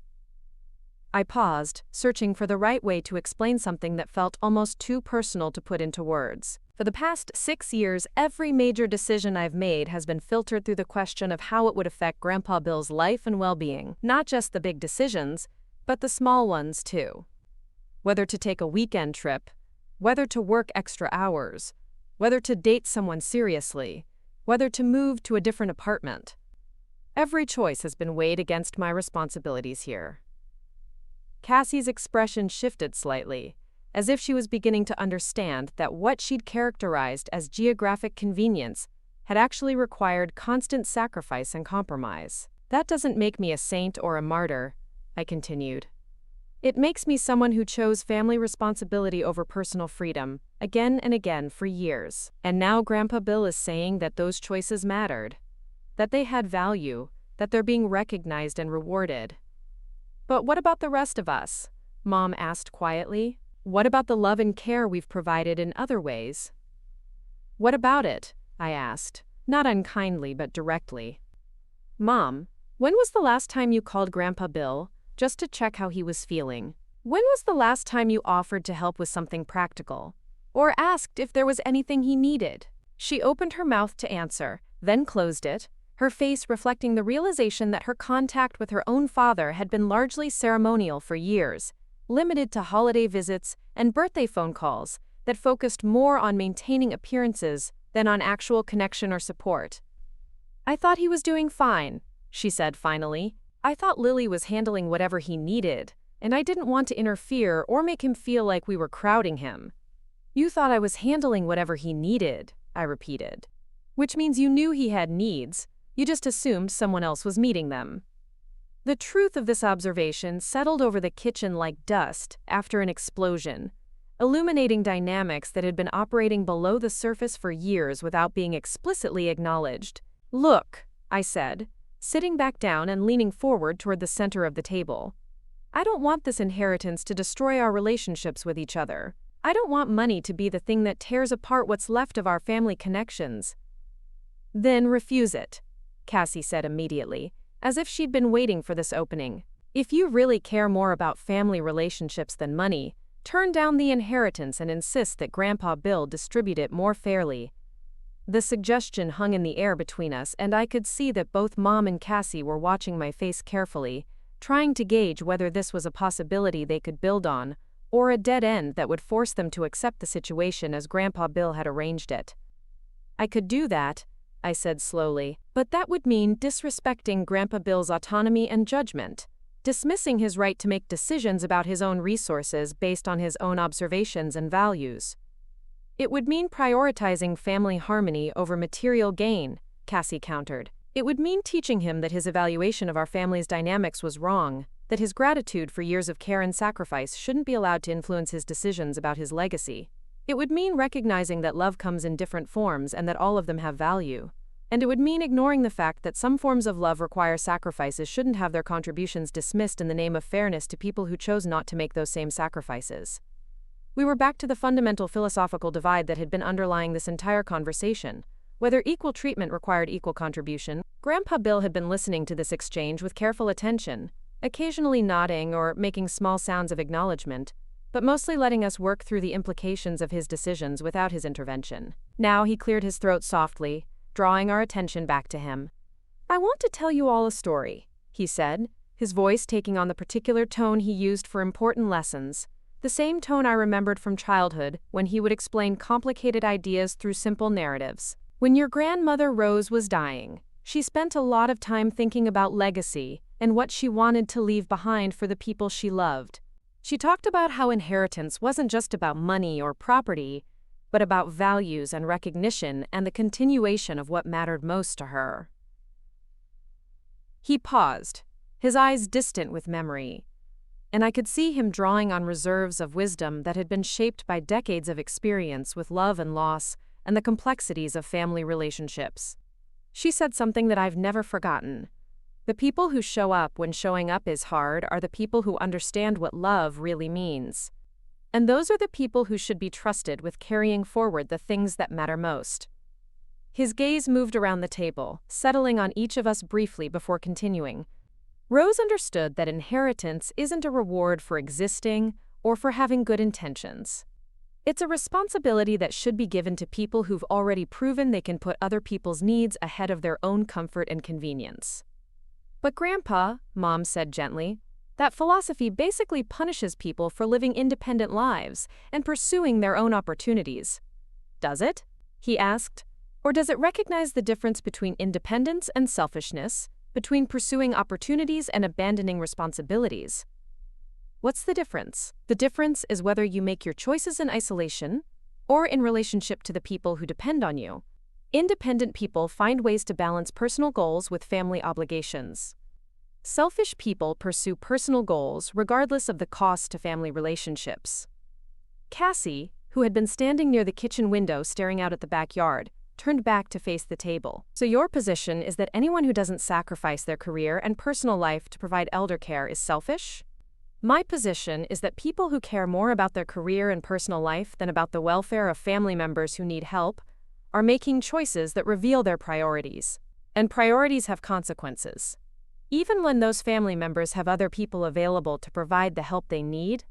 I paused, searching for the right way to explain something that felt almost too personal to put into words. For the past 6 years, every major decision I've made has been filtered through the question of how it would affect Grandpa Bill's life and well-being. Not just the big decisions, but the small ones too. Whether to take a weekend trip, whether to work extra hours, whether to date someone seriously, whether to move to a different apartment. Every choice has been weighed against my responsibilities here. Cassie's expression shifted slightly, as if she was beginning to understand that what she'd characterized as geographic convenience had actually required constant sacrifice and compromise. That doesn't make me a saint or a martyr, I continued. It makes me someone who chose family responsibility over personal freedom, again and again for years. And now Grandpa Bill is saying that those choices mattered, that they had value, that they're being recognized and rewarded. But what about the rest of us? Mom asked quietly. What about the love and care we've provided in other ways? What about it? I asked, not unkindly but directly. Mom, when was the last time you called Grandpa Bill, just to check how he was feeling? When was the last time you offered to help with something practical? Or asked if there was anything he needed? She opened her mouth to answer, then closed it, her face reflecting the realization that her contact with her own father had been largely ceremonial for years, limited to holiday visits and birthday phone calls that focused more on maintaining appearances than on actual connection or support. I thought he was doing fine, she said finally. I thought Lily was handling whatever he needed, and I didn't want to interfere or make him feel like we were crowding him. You thought I was handling whatever he needed, I repeated. Which means you knew he had needs, you just assumed someone else was meeting them. The truth of this observation settled over the kitchen like dust after an explosion, illuminating dynamics that had been operating below the surface for years without being explicitly acknowledged. Look, I said, sitting back down and leaning forward toward the center of the table. I don't want this inheritance to destroy our relationships with each other. I don't want money to be the thing that tears apart what's left of our family connections. Then refuse it, Cassie said immediately, as if she'd been waiting for this opening. If you really care more about family relationships than money, turn down the inheritance and insist that Grandpa Bill distribute it more fairly. The suggestion hung in the air between us, and I could see that both Mom and Cassie were watching my face carefully, trying to gauge whether this was a possibility they could build on, or a dead end that would force them to accept the situation as Grandpa Bill had arranged it. "I could do that," I said slowly, "but that would mean disrespecting Grandpa Bill's autonomy and judgment, dismissing his right to make decisions about his own resources based on his own observations and values. It would mean prioritizing family harmony over material gain," Cassie countered. "It would mean teaching him that his evaluation of our family's dynamics was wrong, that his gratitude for years of care and sacrifice shouldn't be allowed to influence his decisions about his legacy. It would mean recognizing that love comes in different forms and that all of them have value. And it would mean ignoring the fact that some forms of love require sacrifices shouldn't have their contributions dismissed in the name of fairness to people who chose not to make those same sacrifices." We were back to the fundamental philosophical divide that had been underlying this entire conversation. Whether equal treatment required equal contribution. Grandpa Bill had been listening to this exchange with careful attention, occasionally nodding or making small sounds of acknowledgement, but mostly letting us work through the implications of his decisions without his intervention. Now he cleared his throat softly, drawing our attention back to him. "I want to tell you all a story," he said, his voice taking on the particular tone he used for important lessons, the same tone I remembered from childhood when he would explain complicated ideas through simple narratives. "When your grandmother Rose was dying, she spent a lot of time thinking about legacy and what she wanted to leave behind for the people she loved. She talked about how inheritance wasn't just about money or property, but about values and recognition and the continuation of what mattered most to her." He paused, his eyes distant with memory, and I could see him drawing on reserves of wisdom that had been shaped by decades of experience with love and loss and the complexities of family relationships. She said something that I've never forgotten. "The people who show up when showing up is hard are the people who understand what love really means. And those are the people who should be trusted with carrying forward the things that matter most." His gaze moved around the table, settling on each of us briefly before continuing. "Rose understood that inheritance isn't a reward for existing or for having good intentions. It's a responsibility that should be given to people who've already proven they can put other people's needs ahead of their own comfort and convenience." "But Grandpa," Mom said gently, "that philosophy basically punishes people for living independent lives and pursuing their own opportunities. Does it?" he asked. "Or does it recognize the difference between independence and selfishness, between pursuing opportunities and abandoning responsibilities? What's the difference? The difference is whether you make your choices in isolation or in relationship to the people who depend on you. Independent people find ways to balance personal goals with family obligations. Selfish people pursue personal goals regardless of the cost to family relationships." Cassie, who had been standing near the kitchen window staring out at the backyard, turned back to face the table. "So your position is that anyone who doesn't sacrifice their career and personal life to provide elder care is selfish? My position is that people who care more about their career and personal life than about the welfare of family members who need help are making choices that reveal their priorities. And priorities have consequences. Even when those family members have other people available to provide the help they need,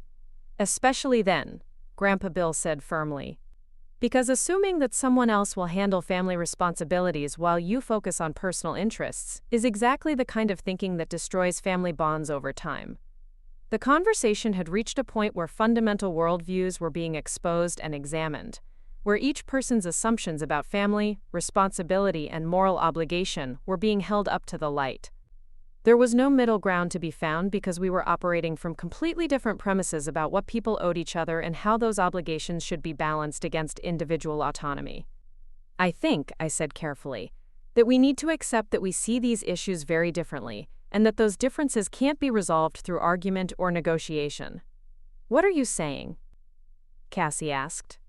especially then," Grandpa Bill said firmly. "Because assuming that someone else will handle family responsibilities while you focus on personal interests is exactly the kind of thinking that destroys family bonds over time." The conversation had reached a point where fundamental worldviews were being exposed and examined, where each person's assumptions about family, responsibility, and moral obligation were being held up to the light. There was no middle ground to be found because we were operating from completely different premises about what people owed each other and how those obligations should be balanced against individual autonomy. "I think," I said carefully, "that we need to accept that we see these issues very differently, and that those differences can't be resolved through argument or negotiation." "What are you saying?" Cassie asked.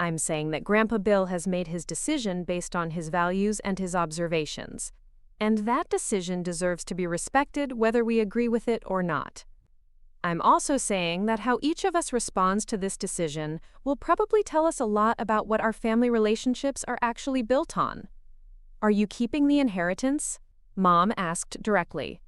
"I'm saying that Grandpa Bill has made his decision based on his values and his observations, and that decision deserves to be respected whether we agree with it or not. I'm also saying that how each of us responds to this decision will probably tell us a lot about what our family relationships are actually built on." "Are you keeping the inheritance?" Mom asked directly.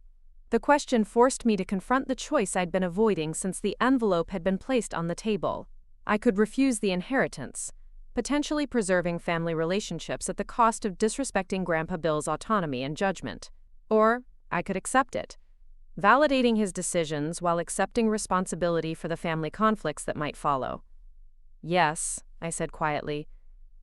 The question forced me to confront the choice I'd been avoiding since the envelope had been placed on the table. I could refuse the inheritance, potentially preserving family relationships at the cost of disrespecting Grandpa Bill's autonomy and judgment. Or I could accept it, validating his decisions while accepting responsibility for the family conflicts that might follow. "Yes," I said quietly.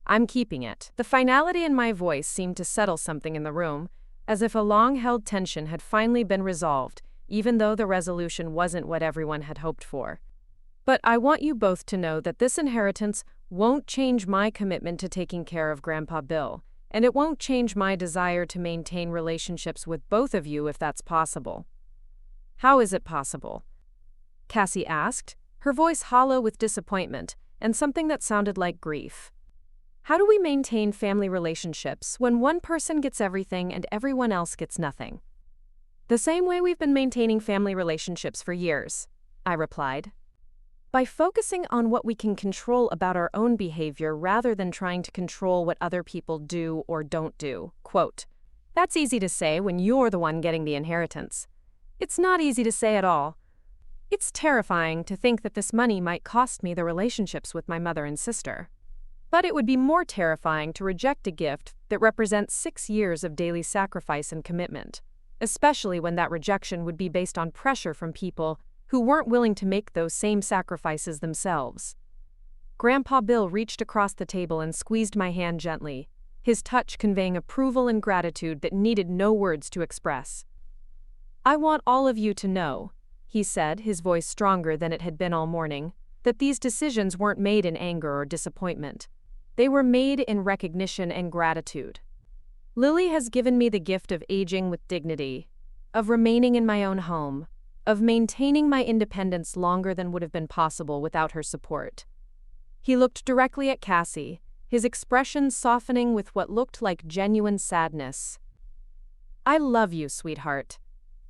"I'm keeping it." The finality in my voice seemed to settle something in the room, as if a long-held tension had finally been resolved, even though the resolution wasn't what everyone had hoped for. "But I want you both to know that this inheritance won't change my commitment to taking care of Grandpa Bill, and it won't change my desire to maintain relationships with both of you if that's possible." "How is it possible?" Cassie asked, her voice hollow with disappointment and something that sounded like grief. "How do we maintain family relationships when one person gets everything and everyone else gets nothing?" "The same way we've been maintaining family relationships for years," I replied. "By focusing on what we can control about our own behavior rather than trying to control what other people do or don't do." Quote, "That's easy to say when you're the one getting the inheritance. It's not easy to say at all. It's terrifying to think that this money might cost me the relationships with my mother and sister. But it would be more terrifying to reject a gift that represents 6 years of daily sacrifice and commitment, especially when that rejection would be based on pressure from people who weren't willing to make those same sacrifices themselves." Grandpa Bill reached across the table and squeezed my hand gently, his touch conveying approval and gratitude that needed no words to express. "I want all of you to know," he said, his voice stronger than it had been all morning, "that these decisions weren't made in anger or disappointment. They were made in recognition and gratitude. Lily has given me the gift of aging with dignity, of remaining in my own home, of maintaining my independence longer than would have been possible without her support." He looked directly at Cassie, his expression softening with what looked like genuine sadness. "I love you, sweetheart.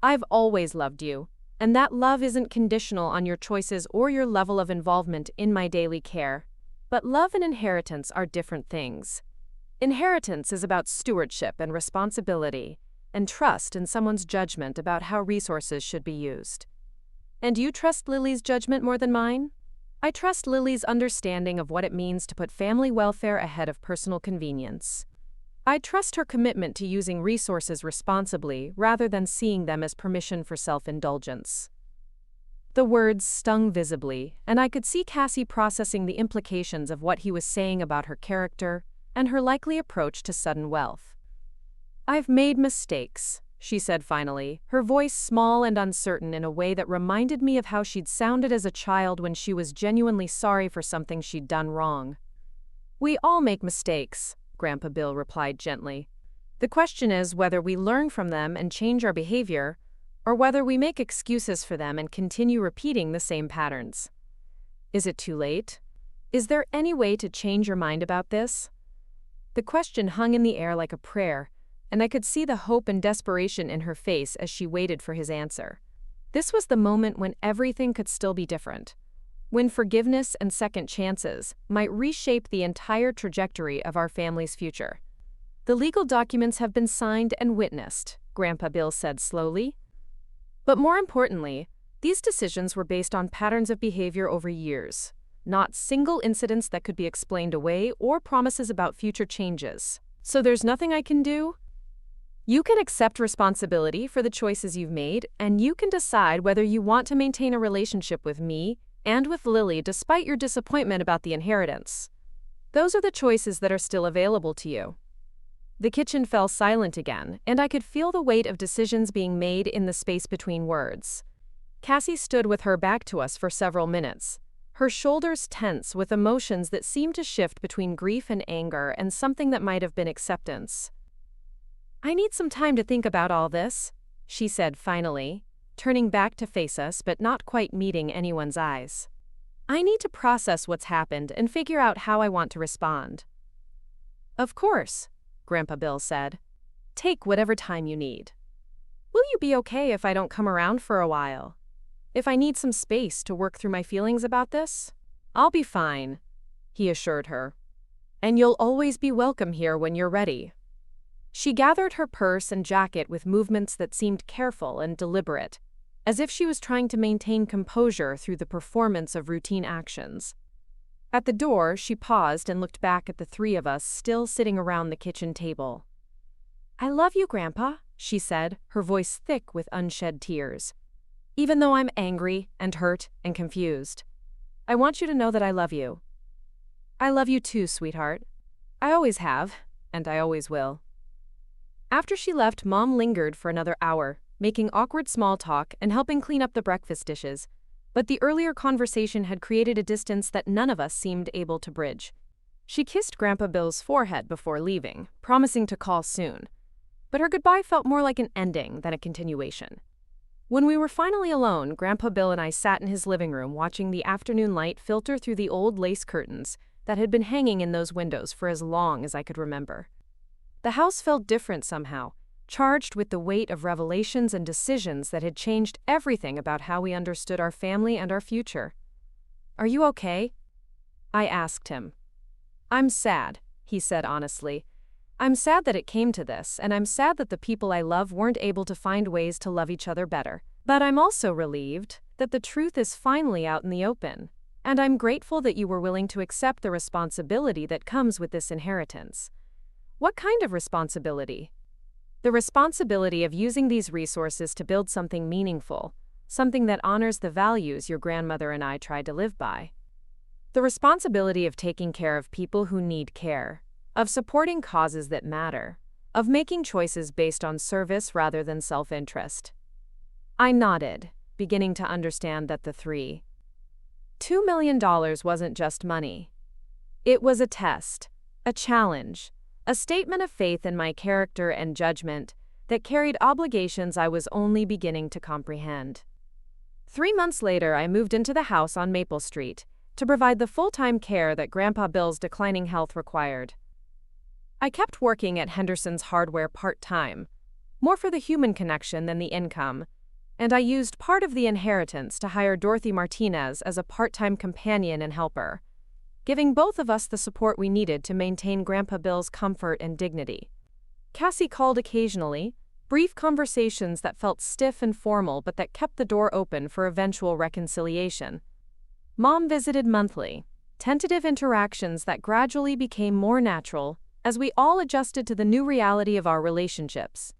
I've always loved you, and that love isn't conditional on your choices or your level of involvement in my daily care. But love and inheritance are different things. Inheritance is about stewardship and responsibility, and trust in someone's judgment about how resources should be used. And you trust Lily's judgment more than mine? I trust Lily's understanding of what it means to put family welfare ahead of personal convenience. I trust her commitment to using resources responsibly rather than seeing them as permission for self-indulgence." The words stung visibly, and I could see Cassie processing the implications of what he was saying about her character and her likely approach to sudden wealth. "I've made mistakes," she said finally, her voice small and uncertain in a way that reminded me of how she'd sounded as a child when she was genuinely sorry for something she'd done wrong. "We all make mistakes," Grandpa Bill replied gently. "The question is whether we learn from them and change our behavior, or whether we make excuses for them and continue repeating the same patterns. Is it too late? Is there any way to change your mind about this?" The question hung in the air like a prayer, and I could see the hope and desperation in her face as she waited for his answer. This was the moment when everything could still be different, when forgiveness and second chances might reshape the entire trajectory of our family's future. "The legal documents have been signed and witnessed," Grandpa Bill said slowly. "But more importantly, these decisions were based on patterns of behavior over years, not single incidents that could be explained away or promises about future changes. So there's nothing I can do? You can accept responsibility for the choices you've made, and you can decide whether you want to maintain a relationship with me and with Lily despite your disappointment about the inheritance. Those are the choices that are still available to you." The kitchen fell silent again, and I could feel the weight of decisions being made in the space between words. Cassie stood with her back to us for several minutes, her shoulders tense with emotions that seemed to shift between grief and anger and something that might have been acceptance. "I need some time to think about all this," she said finally, turning back to face us but not quite meeting anyone's eyes. "I need to process what's happened and figure out how I want to respond." "Of course," Grandpa Bill said. "Take whatever time you need. Will you be okay if I don't come around for a while? If I need some space to work through my feelings about this?" "I'll be fine," he assured her. "And you'll always be welcome here when you're ready." She gathered her purse and jacket with movements that seemed careful and deliberate, as if she was trying to maintain composure through the performance of routine actions. At the door, she paused and looked back at the three of us still sitting around the kitchen table. "I love you, Grandpa," she said, her voice thick with unshed tears. "Even though I'm angry and hurt and confused, I want you to know that I love you. I love you too, sweetheart. I always have, and I always will." After she left, Mom lingered for another hour, making awkward small talk and helping clean up the breakfast dishes. But the earlier conversation had created a distance that none of us seemed able to bridge. She kissed Grandpa Bill's forehead before leaving, promising to call soon. But her goodbye felt more like an ending than a continuation. When we were finally alone, Grandpa Bill and I sat in his living room watching the afternoon light filter through the old lace curtains that had been hanging in those windows for as long as I could remember. The house felt different somehow, charged with the weight of revelations and decisions that had changed everything about how we understood our family and our future. "Are you okay?" I asked him. "I'm sad," he said honestly. "I'm sad that it came to this, and I'm sad that the people I love weren't able to find ways to love each other better. But I'm also relieved that the truth is finally out in the open, and I'm grateful that you were willing to accept the responsibility that comes with this inheritance." "What kind of responsibility?" "The responsibility of using these resources to build something meaningful, something that honors the values your grandmother and I tried to live by. The responsibility of taking care of people who need care, of supporting causes that matter, of making choices based on service rather than self-interest." I nodded, beginning to understand that the $2 million wasn't just money. It was a test, a challenge, a statement of faith in my character and judgment that carried obligations I was only beginning to comprehend. 3 months later, I moved into the house on Maple Street to provide the full-time care that Grandpa Bill's declining health required. I kept working at Henderson's hardware part-time, more for the human connection than the income, and I used part of the inheritance to hire Dorothy Martinez as a part-time companion and helper, giving both of us the support we needed to maintain Grandpa Bill's comfort and dignity. Cassie called occasionally, brief conversations that felt stiff and formal but that kept the door open for eventual reconciliation. Mom visited monthly, tentative interactions that gradually became more natural as we all adjusted to the new reality of our relationships.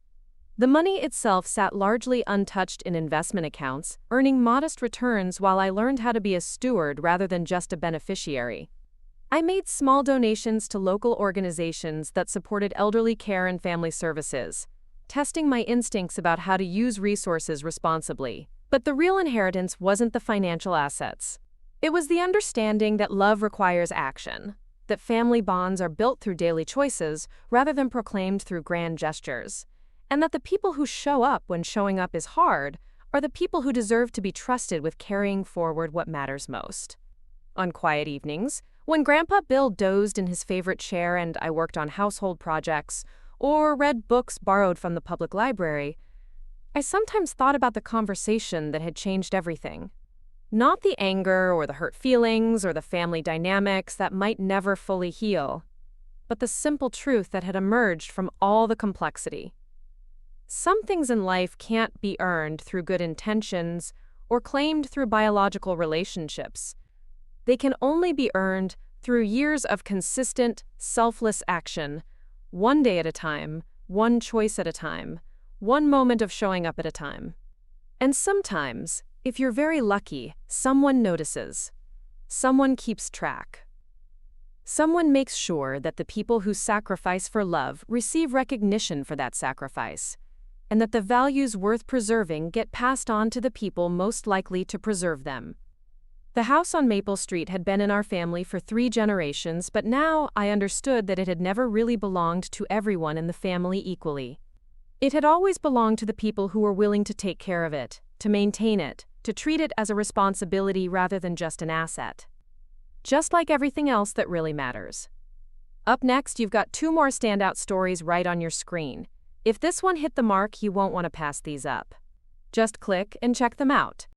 The money itself sat largely untouched in investment accounts, earning modest returns while I learned how to be a steward rather than just a beneficiary. I made small donations to local organizations that supported elderly care and family services, testing my instincts about how to use resources responsibly. But the real inheritance wasn't the financial assets. It was the understanding that love requires action, that family bonds are built through daily choices rather than proclaimed through grand gestures, and that the people who show up when showing up is hard are the people who deserve to be trusted with carrying forward what matters most. On quiet evenings, when Grandpa Bill dozed in his favorite chair and I worked on household projects or read books borrowed from the public library, I sometimes thought about the conversation that had changed everything. Not the anger or the hurt feelings or the family dynamics that might never fully heal, but the simple truth that had emerged from all the complexity. Some things in life can't be earned through good intentions or claimed through biological relationships. They can only be earned through years of consistent, selfless action, one day at a time, one choice at a time, one moment of showing up at a time. And sometimes, if you're very lucky, someone notices. Someone keeps track. Someone makes sure that the people who sacrifice for love receive recognition for that sacrifice, and that the values worth preserving get passed on to the people most likely to preserve them. The house on Maple Street had been in our family for 3 generations, but now I understood that it had never really belonged to everyone in the family equally. It had always belonged to the people who were willing to take care of it, to maintain it, to treat it as a responsibility rather than just an asset. Just like everything else that really matters. Up next, you've got 2 more standout stories right on your screen. If this one hit the mark, you won't want to pass these up. Just click and check them out.